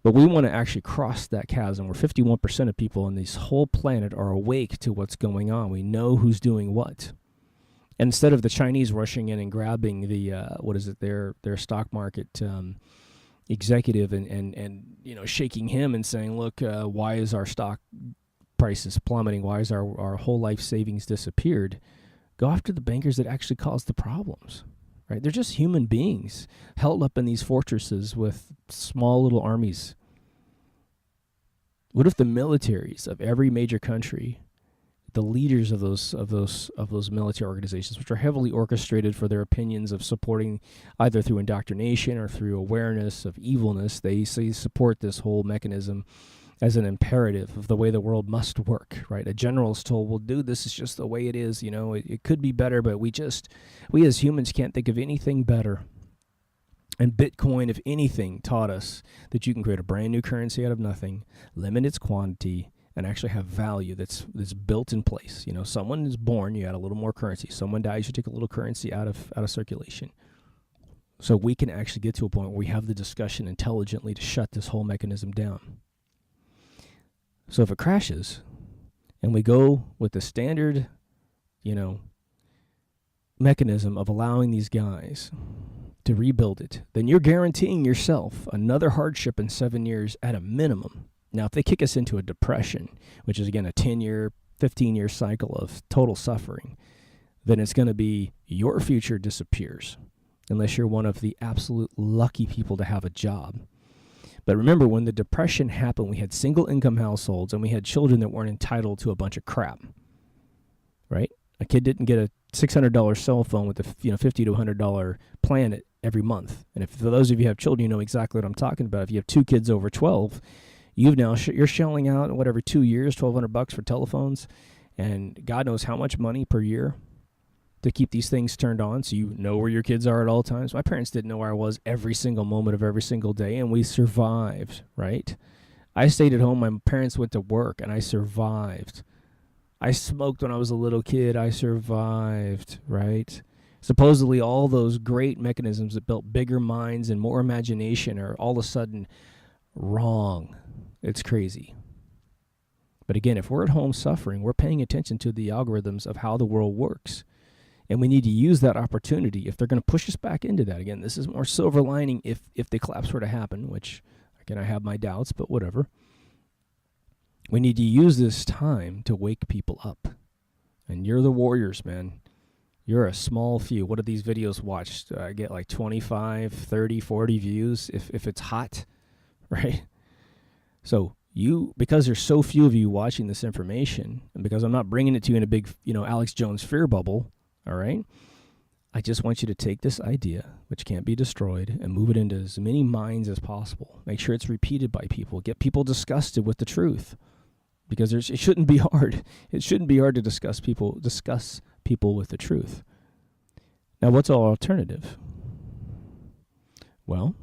But we want to actually cross that chasm where 51% of people on this whole planet are awake to what's going on. We know who's doing what. And instead of the Chinese rushing in and grabbing the, their stock market executive and shaking him and saying, look, why is our stock prices plummeting? Why is our whole life savings disappeared? Go after the bankers that actually caused the problems, right? They're just human beings held up in these fortresses with small little armies. What if the militaries of every major country, the leaders of those military organizations, which are heavily orchestrated for their opinions of supporting either through indoctrination or through awareness of evilness, they support this whole mechanism as an imperative of the way the world must work, right? A general is told, well, dude, this is just the way it is. It could be better, but we as humans can't think of anything better. And Bitcoin, if anything, taught us that you can create a brand new currency out of nothing, limit its quantity, and actually have value that's built in place. Someone is born, you add a little more currency. Someone dies, you take a little currency out of circulation. So we can actually get to a point where we have the discussion intelligently to shut this whole mechanism down. So if it crashes and we go with the standard, mechanism of allowing these guys to rebuild it, then you're guaranteeing yourself another hardship in 7 years at a minimum. Now, if they kick us into a depression, which is, again, a 10-year, 15-year cycle of total suffering, then it's going to be your future disappears unless you're one of the absolute lucky people to have a job. But remember, when the Depression happened, we had single-income households, and we had children that weren't entitled to a bunch of crap, right? A kid didn't get a $600 cell phone with a $50 to $100 plan every month. And for those of you who have children, you know exactly what I'm talking about. If you have two kids over 12, you're shelling out, 2 years, $1,200 for telephones, and God knows how much money per year to keep these things turned on so you know where your kids are at all times. My parents didn't know where I was every single moment of every single day, and we survived, right? I stayed at home. My parents went to work, and I survived. I smoked when I was a little kid. I survived, right? Supposedly all those great mechanisms that built bigger minds and more imagination are all of a sudden wrong. It's crazy. But again, if we're at home suffering, we're paying attention to the algorithms of how the world works. And we need to use that opportunity if they're going to push us back into that. Again, this is more silver lining if the collapse were to happen, which, again, I have my doubts, but whatever. We need to use this time to wake people up. And you're the warriors, man. You're a small few. What are these videos watched? I get like 25, 30, 40 views if it's hot, right? So because there's so few of you watching this information, and because I'm not bringing it to you in a big, Alex Jones fear bubble, all right? I just want you to take this idea, which can't be destroyed, and move it into as many minds as possible. Make sure it's repeated by people. Get people disgusted with the truth, because it shouldn't be hard. It shouldn't be hard to discuss people with the truth. Now, what's our alternative? Well,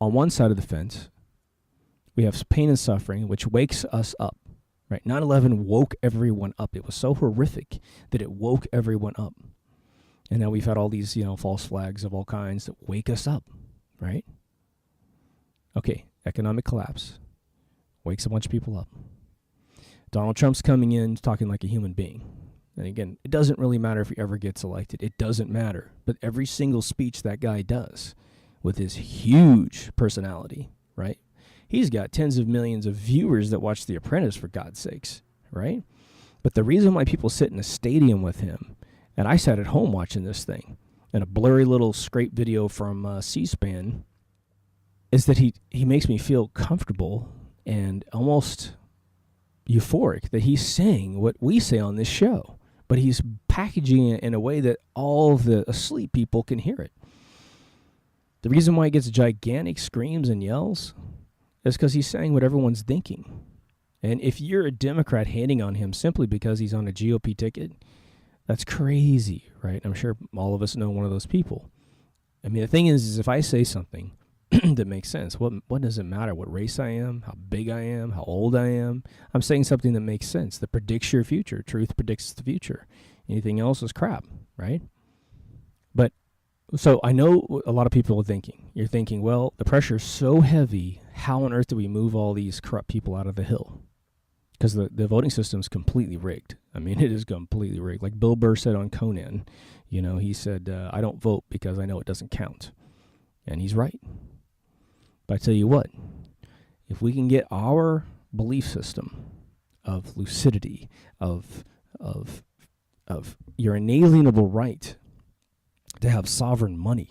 on one side of the fence, we have pain and suffering, which wakes us up. Right? 9/11 woke everyone up. It was so horrific that it woke everyone up. And now we've had all these, false flags of all kinds that wake us up, right? Okay, economic collapse wakes a bunch of people up. Donald Trump's coming in talking like a human being. And again, it doesn't really matter if he ever gets elected. It doesn't matter. But every single speech that guy does with his huge personality, right? He's got tens of millions of viewers that watch The Apprentice, for God's sakes, right? But the reason why people sit in a stadium with him, and I sat at home watching this thing, and a blurry little scrape video from C-SPAN, is that he makes me feel comfortable and almost euphoric that he's saying what we say on this show, but he's packaging it in a way that all the asleep people can hear it. The reason why he gets gigantic screams and yells is because he's saying what everyone's thinking. And if you're a Democrat hating on him simply because he's on a GOP ticket, that's crazy, right? I'm sure all of us know one of those people. I mean, the thing is if I say something that makes sense, what does it matter what race I am, how big I am, how old I am? I'm saying something that makes sense, that predicts your future. Truth predicts the future. Anything else is crap, right? But so I know a lot of people are thinking. You're thinking, well, the pressure's so heavy, how on earth do we move all these corrupt people out of the hill? Because the voting system is completely rigged. I mean, it is completely rigged. Like Bill Burr said on Conan, he said, I don't vote because I know it doesn't count. And he's right. But I tell you what, if we can get our belief system of lucidity, of your inalienable right to have sovereign money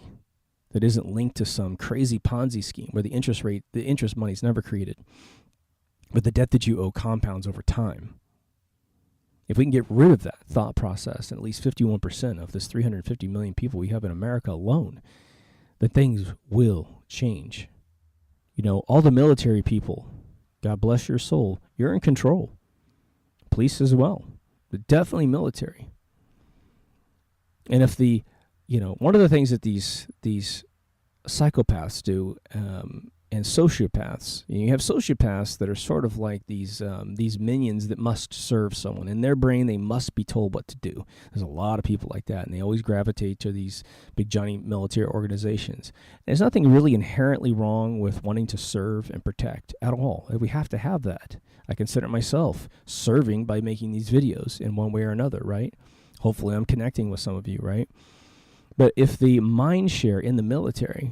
that isn't linked to some crazy Ponzi scheme where the interest money is never created, but the debt that you owe compounds over time. If we can get rid of that thought process, and at least 51% of this 350 million people we have in America alone, then things will change. All the military people, God bless your soul, you're in control. Police as well, but definitely military. And if one of the things that these psychopaths do, and sociopaths, you have sociopaths that are sort of like these minions that must serve someone. In their brain, they must be told what to do. There's a lot of people like that, and they always gravitate to these big Johnny military organizations. And there's nothing really inherently wrong with wanting to serve and protect at all. We have to have that. I consider myself serving by making these videos in one way or another, right? Hopefully I'm connecting with some of you, right? But if the mind share in the military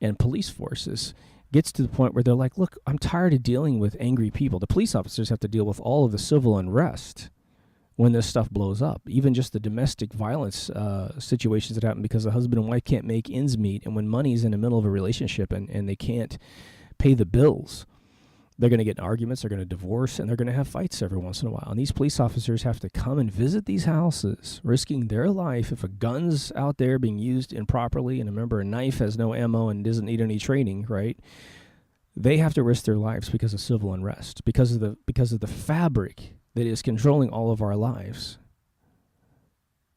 and police forces gets to the point where they're like, look, I'm tired of dealing with angry people. The police officers have to deal with all of the civil unrest when this stuff blows up. Even just the domestic violence situations that happen because the husband and wife can't make ends meet, and when money's in the middle of a relationship and they can't pay the bills, they're going to get in arguments, they're going to divorce, and they're going to have fights every once in a while. And these police officers have to come and visit these houses, risking their life. If a gun's out there being used improperly, and remember, a knife has no ammo and doesn't need any training, right? They have to risk their lives because of civil unrest, because of the fabric that is controlling all of our lives.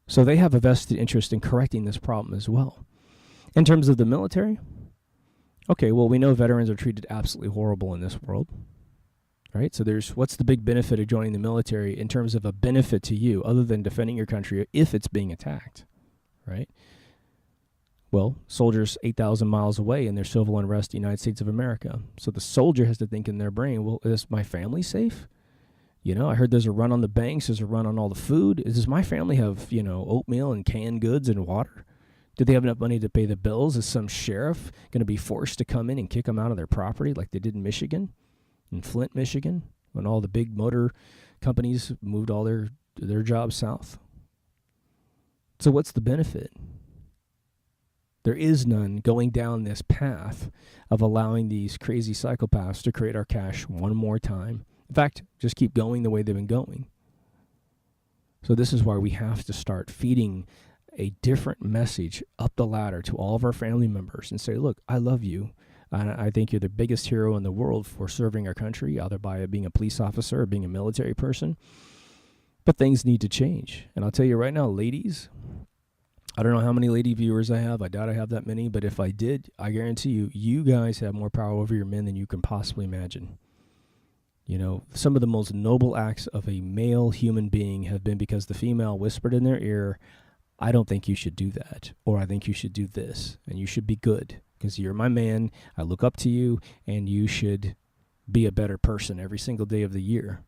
So they have a vested interest in correcting this problem as well. In terms of the military, okay, well, we know veterans are treated absolutely horrible in this world, right? So what's the big benefit of joining the military in terms of a benefit to you other than defending your country if it's being attacked, right? Well, soldiers 8,000 miles away in their civil unrest in the United States of America. So the soldier has to think in their brain, well, is my family safe? I heard there's a run on the banks, there's a run on all the food. Does my family have, oatmeal and canned goods and water? Do they have enough money to pay the bills? Is some sheriff going to be forced to come in and kick them out of their property like they did in Michigan, in Flint, Michigan, when all the big motor companies moved all their jobs south? So what's the benefit? There is none going down this path of allowing these crazy psychopaths to create our cash one more time. In fact, just keep going the way they've been going. So this is why we have to start feeding a different message up the ladder to all of our family members and say, look, I love you. And I think you're the biggest hero in the world for serving our country, either by being a police officer or being a military person. But things need to change. And I'll tell you right now, ladies, I don't know how many lady viewers I have. I doubt I have that many. But if I did, I guarantee you, you guys have more power over your men than you can possibly imagine. You know, some of the most noble acts of a male human being have been because the female whispered in their ear, I don't think you should do that, or I think you should do this, and you should be good because you're my man. I look up to you, and you should be a better person every single day of the year.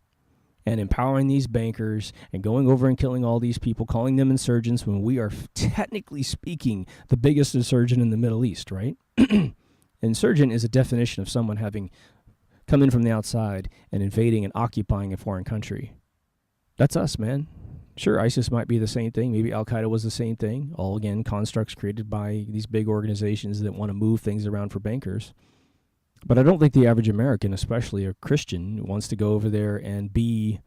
And empowering these bankers and going over and killing all these people, calling them insurgents when we are technically speaking the biggest insurgent in the Middle East, right? Insurgent is a definition of someone having come in from the outside and invading and occupying a foreign country. That's us, man. Sure, ISIS might be the same thing. Maybe Al-Qaeda was the same thing. All, again, constructs created by these big organizations that want to move things around for bankers. But I don't think the average American, especially a Christian, wants to go over there and be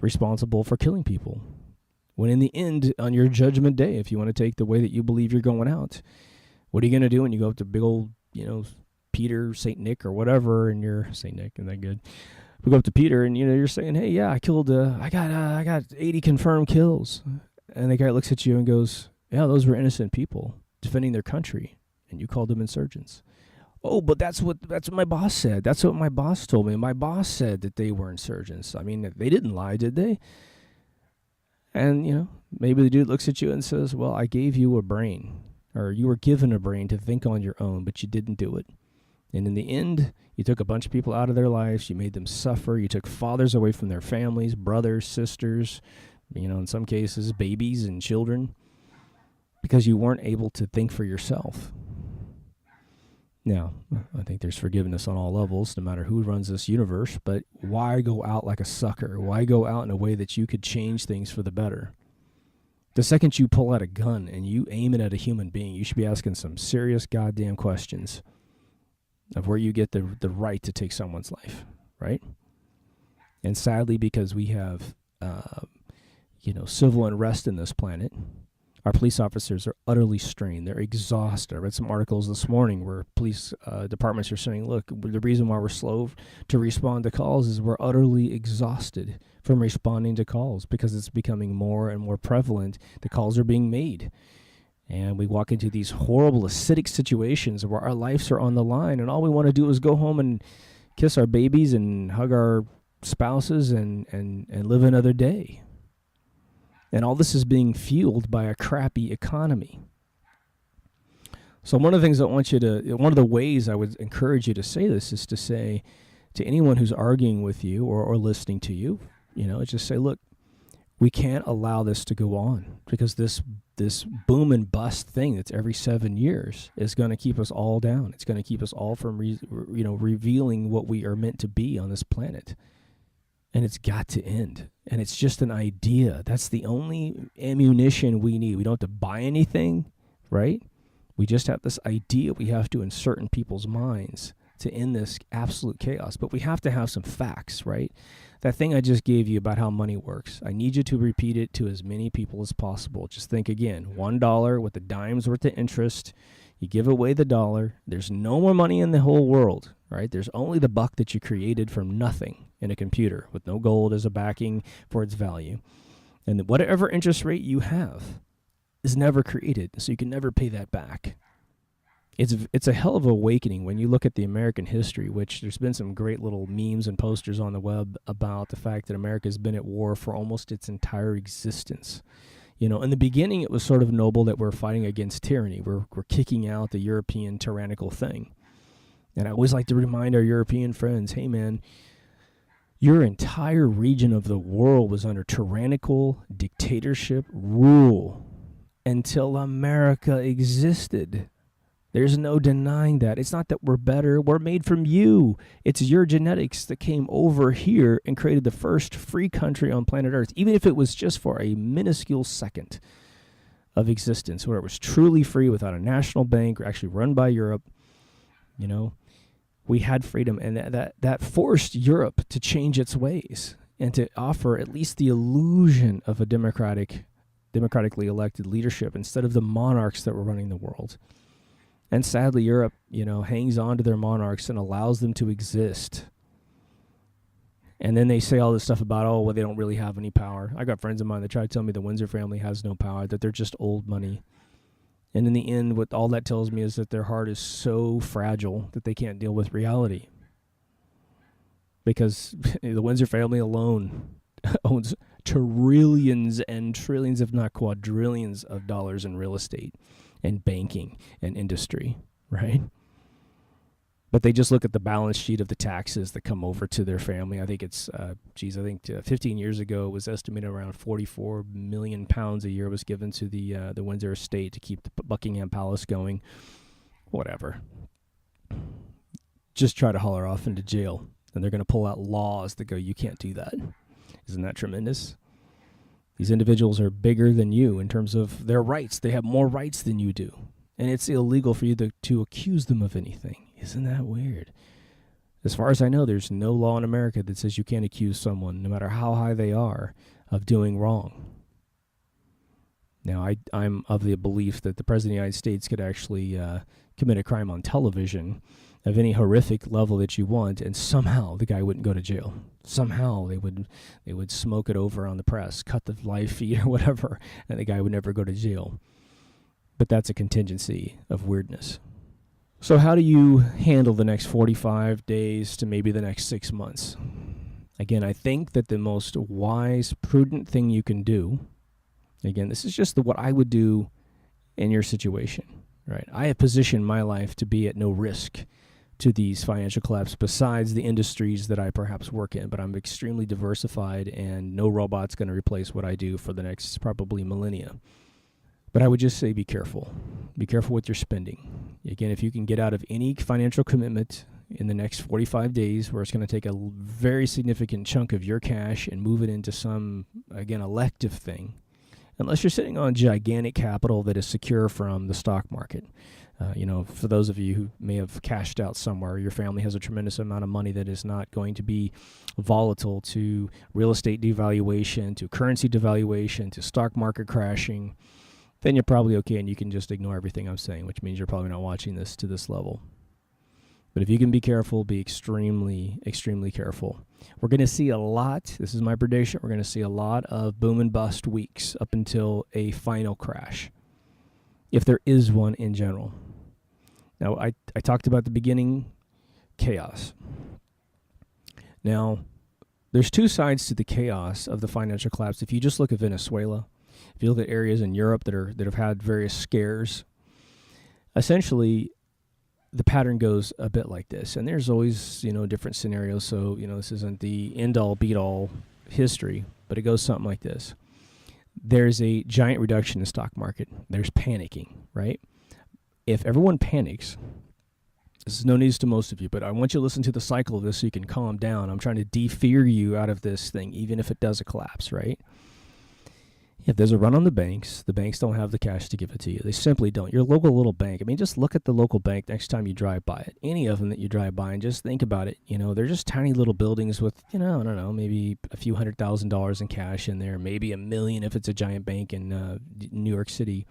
responsible for killing people. When in the end, on your judgment day, if you want to take the way that you believe you're going out, what are you going to do when you go up to big old, Peter, St. Nick or whatever, and you're St. Nick, isn't that good? We go up to Peter and, you're saying, hey, yeah, I got 80 confirmed kills. And the guy looks at you and goes, yeah, those were innocent people defending their country. And you called them insurgents. Oh, but that's what my boss said. That's what my boss told me. My boss said that they were insurgents. I mean, they didn't lie, did they? And, maybe the dude looks at you and says, well, I gave you a brain, or you were given a brain to think on your own, but you didn't do it. And in the end, you took a bunch of people out of their lives. You made them suffer. You took fathers away from their families, brothers, sisters, in some cases, babies and children, because you weren't able to think for yourself. Now, I think there's forgiveness on all levels, no matter who runs this universe, but why go out like a sucker? Why go out in a way that you could change things for the better? The second you pull out a gun and you aim it at a human being, you should be asking some serious goddamn questions of where you get the right to take someone's life, right? And sadly, because we have, civil unrest in this planet, our police officers are utterly strained. They're exhausted. I read some articles this morning where police departments are saying, look, the reason why we're slow to respond to calls is we're utterly exhausted from responding to calls because it's becoming more and more prevalent. The calls are being made. And we walk into these horrible, acidic situations where our lives are on the line, and all we want to do is go home and kiss our babies and hug our spouses and live another day. And all this is being fueled by a crappy economy. So one of the things one of the ways I would encourage you to say this is to say to anyone who's arguing with you or listening to you, just say, look, we can't allow this to go on because this boom and bust thing that's every 7 years is going to keep us all down. It's going to keep us all from revealing what we are meant to be on this planet. And it's got to end. And it's just an idea. That's the only ammunition we need. We don't have to buy anything, right? We just have this idea we have to insert in people's minds to end this absolute chaos. But we have to have some facts, right? That thing I just gave you about how money works, I need you to repeat it to as many people as possible. Just think again, $1 with a dime's worth of interest. You give away the dollar. There's no more money in the whole world, right? There's only the buck that you created from nothing in a computer with no gold as a backing for its value. And whatever interest rate you have is never created, so you can never pay that back. It's a hell of an awakening when you look at the American history, which there's been some great little memes and posters on the web about the fact that America's been at war for almost its entire existence. In the beginning, it was sort of noble that we're fighting against tyranny. We're kicking out the European tyrannical thing. And I always like to remind our European friends, hey, man, your entire region of the world was under tyrannical dictatorship rule until America existed. There's no denying that. It's not that we're better. We're made from you. It's your genetics that came over here and created the first free country on planet Earth, even if it was just for a minuscule second of existence, where it was truly free without a national bank, or actually run by Europe. We had freedom, and that forced Europe to change its ways. and to offer at least the illusion of a democratically elected leadership instead of the monarchs that were running the world. And sadly, Europe, hangs on to their monarchs and allows them to exist. And then they say all this stuff about, they don't really have any power. I got friends of mine that try to tell me the Windsor family has no power, that they're just old money. And in the end, what all that tells me is that their heart is so fragile that they can't deal with reality. Because the Windsor family alone owns trillions and trillions, if not quadrillions, of dollars in real estate and banking and industry, right? But they just look at the balance sheet of the taxes that come over to their family. I think it's, 15 years ago, it was estimated around 44 million pounds a year was given to the Windsor estate to keep the Buckingham Palace going. Whatever. Just try to haul her off into jail, and they're going to pull out laws that go, you can't do that. Isn't that tremendous? These individuals are bigger than you in terms of their rights. They have more rights than you do. And it's illegal for you to accuse them of anything. Isn't that weird? As far as I know, there's no law in America that says you can't accuse someone, no matter how high they are, of doing wrong. Now, I'm of the belief that the President of the United States could actually commit a crime on television of any horrific level that you want, and somehow the guy wouldn't go to jail. Somehow they would smoke it over on the press, cut the live feed or whatever, and the guy would never go to jail. But that's a contingency of weirdness. So how do you handle the next 45 days to maybe the next 6 months? Again, I think that the most wise, prudent thing you can do, again, this is just what I would do in your situation, right? I have positioned my life to be at no risk to these financial collapse besides the industries that I perhaps work in, but I'm extremely diversified and no robot's going to replace what I do for the next probably millennia. But I would just say be careful. Be careful with your spending. Again, if you can get out of any financial commitment in the next 45 days where it's going to take a very significant chunk of your cash and move it into some, again, elective thing, unless you're sitting on gigantic capital that is secure from the stock market. For those of you who may have cashed out somewhere, your family has a tremendous amount of money that is not going to be volatile to real estate devaluation, to currency devaluation, to stock market crashing, then you're probably okay and you can just ignore everything I'm saying, which means you're probably not watching this to this level. But if you can be careful, be extremely, extremely careful. We're going to see a lot, this is my prediction, we're going to see a lot of boom and bust weeks up until a final crash, if there is one in general. Now, I talked about the beginning, chaos. Now, there's two sides to the chaos of the financial collapse. If you just look at Venezuela, if you look at areas in Europe that have had various scares, essentially the pattern goes a bit like this. And there's always, different scenarios. So, this isn't the end-all, beat-all history, but it goes something like this. There's a giant reduction in the stock market. There's panicking, right? If everyone panics, this is no news to most of you, but I want you to listen to the cycle of this so you can calm down. I'm trying to de-fear you out of this thing, even if it does a collapse, right? If there's a run on the banks don't have the cash to give it to you. They simply don't. Your local little bank, just look at the local bank next time you drive by it. Any of them that you drive by and just think about it. They're just tiny little buildings with, I don't know, maybe a few $100,000 in cash in there, maybe $1 million if it's a giant bank in New York City.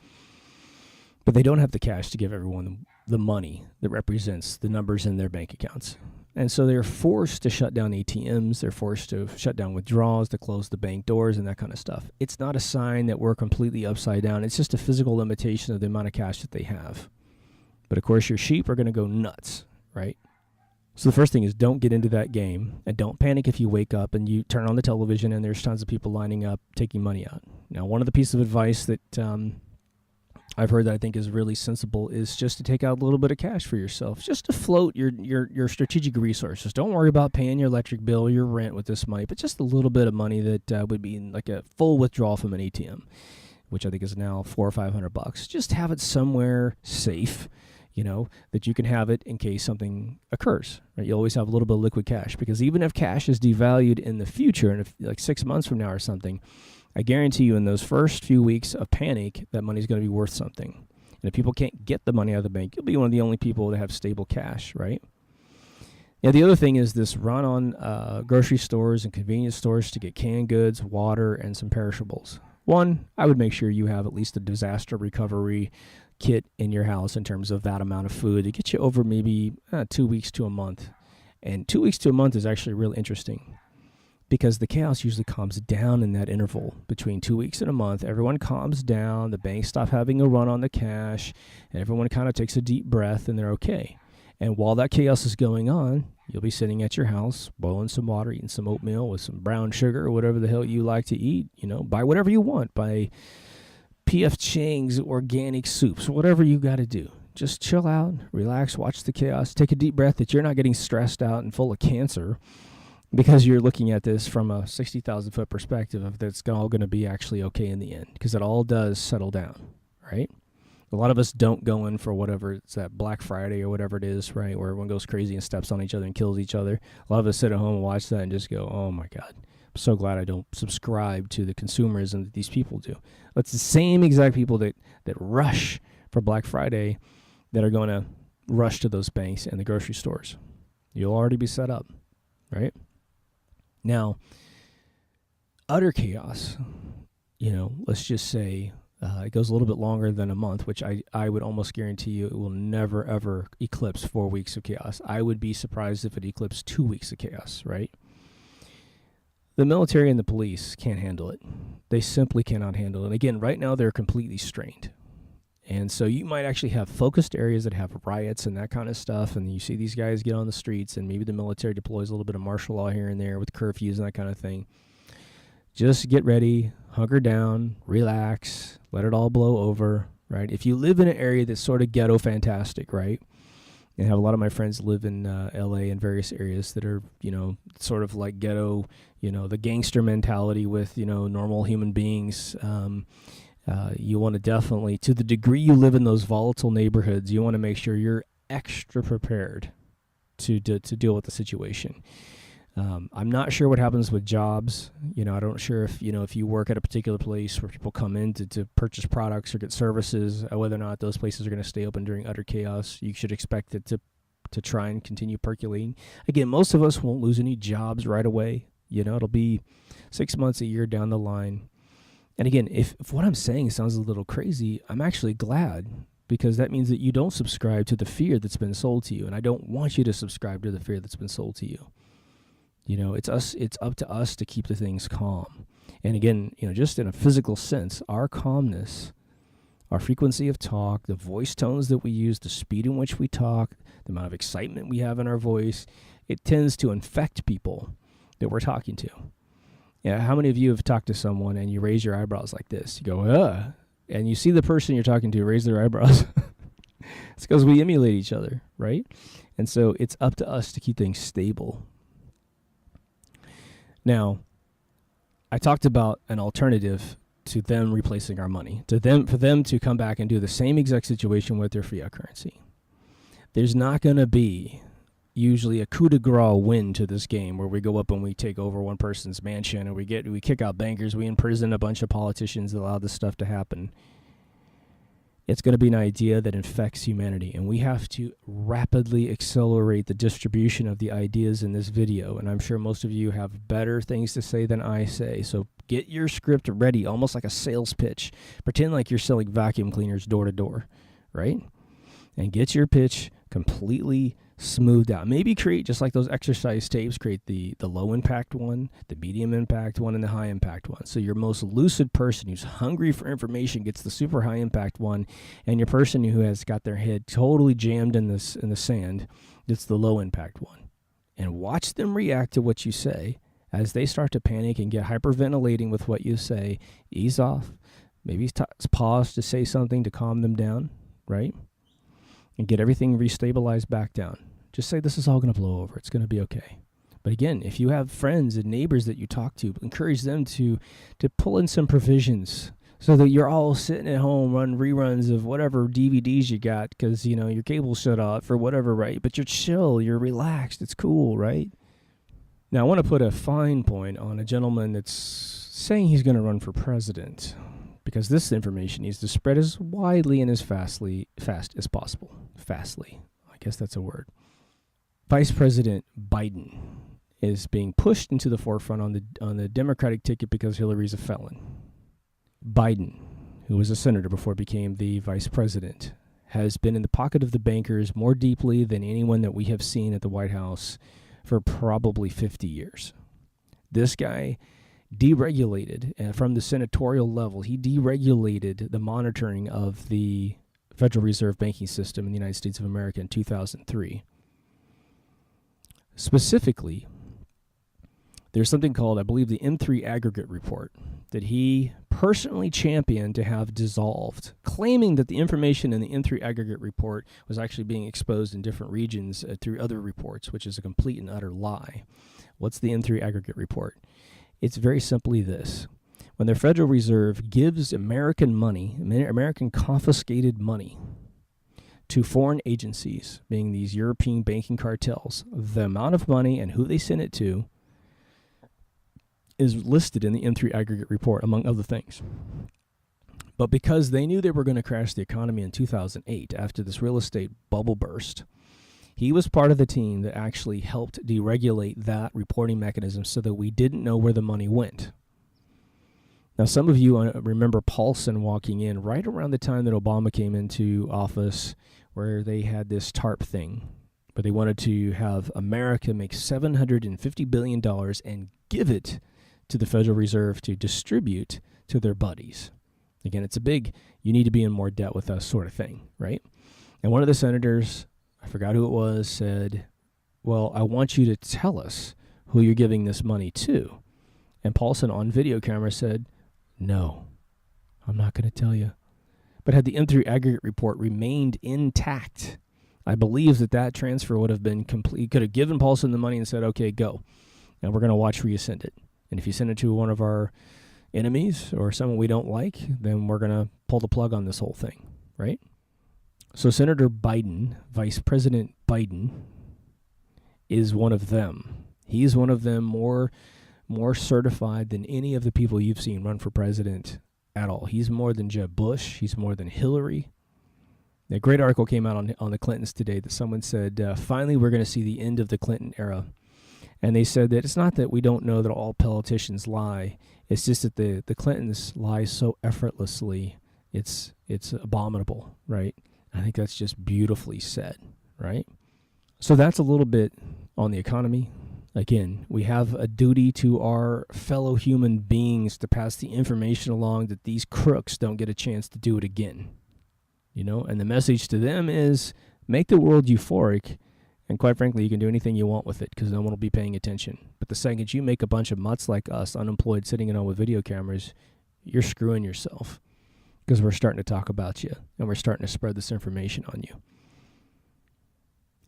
But they don't have the cash to give everyone the money that represents the numbers in their bank accounts. And so they're forced to shut down ATMs. They're forced to shut down withdrawals, to close the bank doors and that kind of stuff. It's not a sign that we're completely upside down. It's just a physical limitation of the amount of cash that they have. But of course, your sheep are going to go nuts, right? So the first thing is don't get into that game, and don't panic if you wake up and you turn on the television and there's tons of people lining up taking money out. Now, one of the pieces of advice that I've heard that I think is really sensible is just to take out a little bit of cash for yourself, just to float your strategic resources. Don't worry about paying your electric bill, your rent with this money, but just a little bit of money that would be like a full withdrawal from an ATM, which I think is now $400 or $500. Just have it somewhere safe, that you can have it in case something occurs. Right? You always have a little bit of liquid cash, because even if cash is devalued in the future, and if like 6 months from now or something, I guarantee you in those first few weeks of panic, that money's going to be worth something. And if people can't get the money out of the bank, you'll be one of the only people that have stable cash, right? Yeah, the other thing is this run on grocery stores and convenience stores to get canned goods, water, and some perishables. One, I would make sure you have at least a disaster recovery kit in your house in terms of that amount of food to get you over maybe 2 weeks to a month. And 2 weeks to a month is actually real interesting because the chaos usually calms down in that interval between 2 weeks and a month. Everyone calms down, the banks stop having a run on the cash, and everyone kind of takes a deep breath and they're okay. And while that chaos is going on, you'll be sitting at your house, boiling some water, eating some oatmeal with some brown sugar or whatever the hell you like to eat. Buy whatever you want. Buy P.F. Chang's organic soups, whatever you got to do. Just chill out, relax, watch the chaos, take a deep breath that you're not getting stressed out and full of cancer because you're looking at this from a 60,000 foot perspective of that's all going to be actually okay in the end because it all does settle down, right? A lot of us don't go in for whatever, it's that Black Friday or whatever it is, right, where everyone goes crazy and steps on each other and kills each other. A lot of us sit at home and watch that and just go, oh my God, I'm so glad I don't subscribe to the consumerism that these people do. It's the same exact people that rush for Black Friday that are going to rush to those banks and the grocery stores. You'll already be set up, right? Now, utter chaos, let's just say, it goes a little bit longer than a month, which I would almost guarantee you it will never, ever eclipse 4 weeks of chaos. I would be surprised if it eclipsed 2 weeks of chaos, right? The military and the police can't handle it. They simply cannot handle it. And again, right now they're completely strained. And so you might actually have focused areas that have riots and that kind of stuff, and you see these guys get on the streets, and maybe the military deploys a little bit of martial law here and there with curfews and that kind of thing. Just get ready, hunker down, relax, let it all blow over, right? If you live in an area that's sort of ghetto fantastic, right? And have a lot of my friends live in LA and various areas that are, sort of like ghetto, the gangster mentality with, normal human beings. You want to definitely, to the degree you live in those volatile neighborhoods, you want to make sure you're extra prepared to deal with the situation. I'm not sure what happens with jobs. I don't sure if you work at a particular place where people come in to purchase products or get services, whether or not those places are going to stay open during utter chaos. You should expect it to try and continue percolating. Again, most of us won't lose any jobs right away. It'll be 6 months, a year down the line. And again, if what I'm saying sounds a little crazy, I'm actually glad because that means that you don't subscribe to the fear that's been sold to you. And I don't want you to subscribe to the fear that's been sold to you. It's up to us to keep the things calm. And again, just in a physical sense, our calmness, our frequency of talk, the voice tones that we use, the speed in which we talk, the amount of excitement we have in our voice, it tends to infect people that we're talking to. Yeah, how many of you have talked to someone and you raise your eyebrows like this? You go, and you see the person you're talking to raise their eyebrows. It's because we emulate each other, right? And so it's up to us to keep things stable. Now, I talked about an alternative to them replacing our money, for them to come back and do the same exact situation with their fiat currency. There's not going to be usually a coup de grace win to this game where we go up and we take over one person's mansion and we kick out bankers, we imprison a bunch of politicians that allow this stuff to happen. It's going to be an idea that infects humanity, and we have to rapidly accelerate the distribution of the ideas in this video. And I'm sure most of you have better things to say than I say. So get your script ready, almost like a sales pitch. Pretend like you're selling vacuum cleaners door to door, right? And get your pitch completely smoothed out. Maybe create, just like those exercise tapes, create the low impact one, the medium impact one, and the high impact one. So your most lucid person who's hungry for information gets the super high impact one, and your person who has got their head totally jammed in the sand gets the low impact one. And watch them react to what you say. As they start to panic and get hyperventilating with what you say, ease off, maybe pause to say something to calm them down, right? And get everything restabilized back down. Just say this is all going to blow over. It's going to be okay. But again, if you have friends and neighbors that you talk to, encourage them to pull in some provisions so that you're all sitting at home running reruns of whatever DVDs you got because, your cable's shut off or whatever, right? But you're chill, you're relaxed, it's cool, right? Now, I want to put a fine point on a gentleman that's saying he's going to run for president because this information needs to spread as widely and as fast as possible. Fastly. I guess that's a word. Vice President Biden is being pushed into the forefront on the Democratic ticket because Hillary's a felon. Biden, who was a senator before he became the vice president, has been in the pocket of the bankers more deeply than anyone that we have seen at the White House for probably 50 years. This guy deregulated, from the senatorial level, he deregulated the monitoring of the Federal Reserve banking system in the United States of America in 2003. Specifically, there's something called, I believe, the M3 aggregate report that he personally championed to have dissolved, claiming that the information in the M3 aggregate report was actually being exposed in different regions through other reports, which is a complete and utter lie. What's the M3 aggregate report? It's very simply this. When the Federal Reserve gives American money, American confiscated money, to foreign agencies, being these European banking cartels, the amount of money and who they send it to is listed in the M3 aggregate report, among other things. But because they knew they were going to crash the economy in 2008 after this real estate bubble burst, he was part of the team that actually helped deregulate that reporting mechanism so that we didn't know where the money went. Now, some of you remember Paulson walking in right around the time that Obama came into office, where they had this TARP thing, but they wanted to have America make $750 billion and give it to the Federal Reserve to distribute to their buddies. Again, it's a big, you need to be in more debt with us sort of thing, right? And one of the senators, I forgot who it was, said, well, I want you to tell us who you're giving this money to. And Paulson on video camera said, no, I'm not going to tell you. But had the M3 aggregate report remained intact, I believe that transfer would have been complete. He could have given Paulson the money and said, okay, go. And we're going to watch where you send it. And if you send it to one of our enemies or someone we don't like, then we're going to pull the plug on this whole thing, right? So Senator Biden, Vice President Biden, is one of them. He's one of them more certified than any of the people you've seen run for president at all. He's more than Jeb Bush. He's more than Hillary. A great article came out on the Clintons today that someone said, finally we're going to see the end of the Clinton era. And they said that it's not that we don't know that all politicians lie. It's just that the Clintons lie so effortlessly. It's abominable, right? I think that's just beautifully said, right? So that's a little bit on the economy. Again, we have a duty to our fellow human beings to pass the information along that these crooks don't get a chance to do it again. You know, and the message to them is make the world euphoric, and quite frankly, you can do anything you want with it because no one will be paying attention. But the second you make a bunch of mutts like us, unemployed, sitting at home with video cameras, you're screwing yourself because we're starting to talk about you and we're starting to spread this information on you.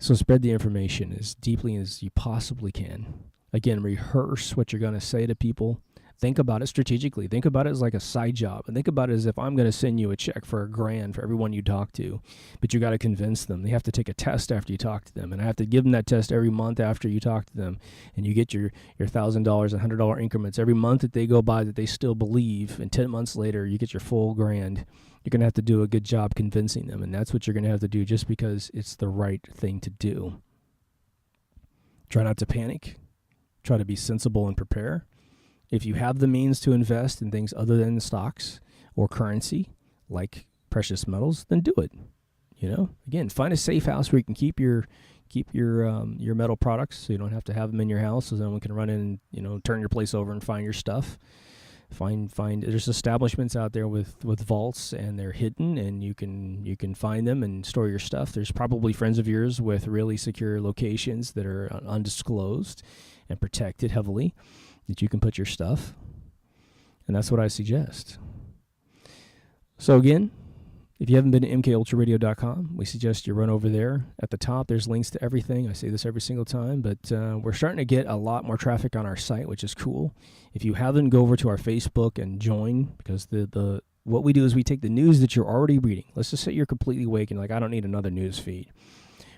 So spread the information as deeply as you possibly can. Again, rehearse what you're going to say to people. Think about it strategically. Think about it as like a side job. And think about it as if I'm going to send you a check for $1,000 for everyone you talk to. But you got to convince them. They have to take a test after you talk to them. And I have to give them that test every month after you talk to them. And you get your $1,000, $100 increments every month that they go by that they still believe. And 10 months later, you get your full $1,000. You're going to have to do a good job convincing them. And that's what you're going to have to do just because it's the right thing to do. Try not to panic. Try to be sensible and prepare. If you have the means to invest in things other than stocks or currency, like precious metals, then do it. You know, again, find a safe house where you can keep your metal products, so you don't have to have them in your house, so no one can run in and turn your place over and find your stuff. Find. There's establishments out there with vaults, and they're hidden, and you can find them and store your stuff. There's probably friends of yours with really secure locations that are undisclosed and protected heavily, that you can put your stuff. And that's what I suggest. So again, if you haven't been to mkultraradio.com, we suggest you run over there. At the top, there's links to everything. I say this every single time, but we're starting to get a lot more traffic on our site, which is cool. If you haven't, go over to our Facebook and join, because what we do is we take the news that you're already reading. Let's just say you're completely awake and like, I don't need another news feed.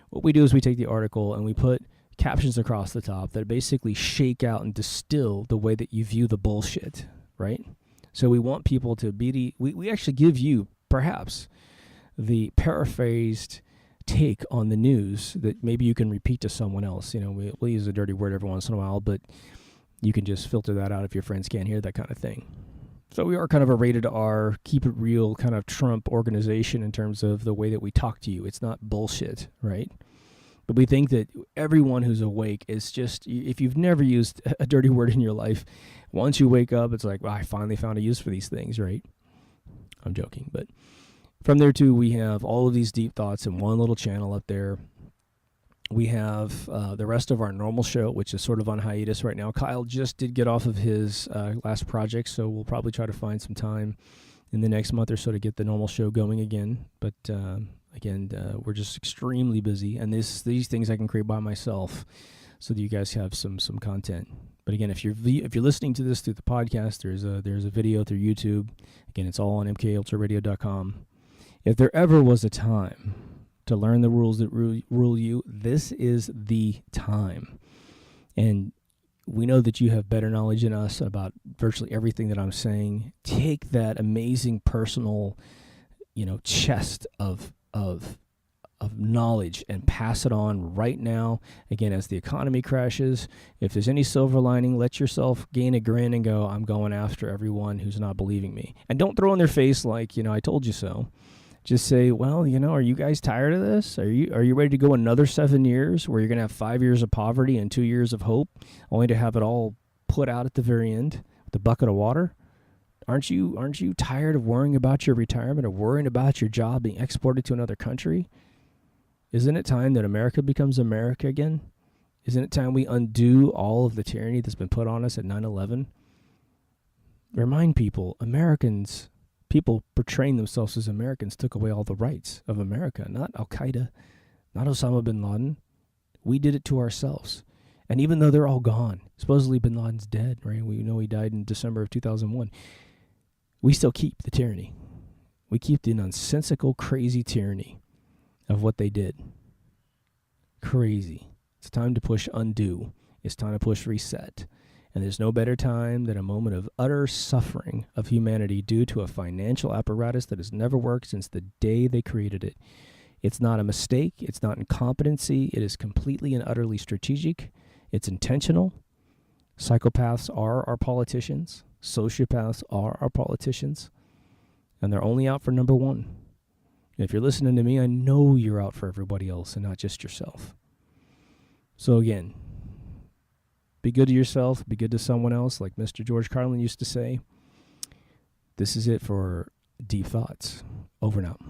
What we do is we take the article and we put captions across the top that basically shake out and distill the way that you view the bullshit, right? So we want people to we actually give you perhaps the paraphrased take on the news that maybe you can repeat to someone else. We'll use a dirty word every once in a while, but you can just filter that out if your friends can't hear that kind of thing. So we are kind of a rated R, keep it real kind of Trump organization in terms of the way that we talk to you. It's not bullshit, right? But we think that everyone who's awake is just, if you've never used a dirty word in your life, once you wake up, it's like, well, I finally found a use for these things, right? I'm joking. But from there, too, we have all of these deep thoughts in one little channel up there. We have the rest of our normal show, which is sort of on hiatus right now. Kyle just did get off of his last project, so we'll probably try to find some time in the next month or so to get the normal show going again. But again, we're just extremely busy, and these things I can create by myself, so that you guys have some content. But again, if you're listening to this through the podcast, there's a video through YouTube. Again, it's all on mkultraradio.com. If there ever was a time to learn the rules that rule you, this is the time. And we know that you have better knowledge than us about virtually everything that I'm saying. Take that amazing personal, chest of knowledge and pass it on right now. Again, as the economy crashes, if there's any silver lining, let yourself gain a grin and go, I'm going after everyone who's not believing me. And don't throw in their face like, I told you so. Just say, well, are you guys tired of this? Are you ready to go another 7 years where you're going to have 5 years of poverty and 2 years of hope, only to have it all put out at the very end with a bucket of water? Aren't you tired of worrying about your retirement or worrying about your job being exported to another country? Isn't it time that America becomes America again? Isn't it time we undo all of the tyranny that's been put on us at 9/11? Remind people, people portraying themselves as Americans took away all the rights of America, not Al-Qaeda, not Osama bin Laden. We did it to ourselves. And even though they're all gone, supposedly bin Laden's dead, right? We know he died in December of 2001. We still keep the tyranny. We keep the nonsensical, crazy tyranny of what they did. Crazy. It's time to push undo. It's time to push reset. And there's no better time than a moment of utter suffering of humanity due to a financial apparatus that has never worked since the day they created it. It's not a mistake. It's not incompetency. It is completely and utterly strategic. It's intentional. Psychopaths are our politicians. Sociopaths are our politicians. And they're only out for number one. And if you're listening to me, I know you're out for everybody else and not just yourself. So again, be good to yourself, be good to someone else, like Mr. George Carlin used to say. This is it for Deep Thoughts. Over and out.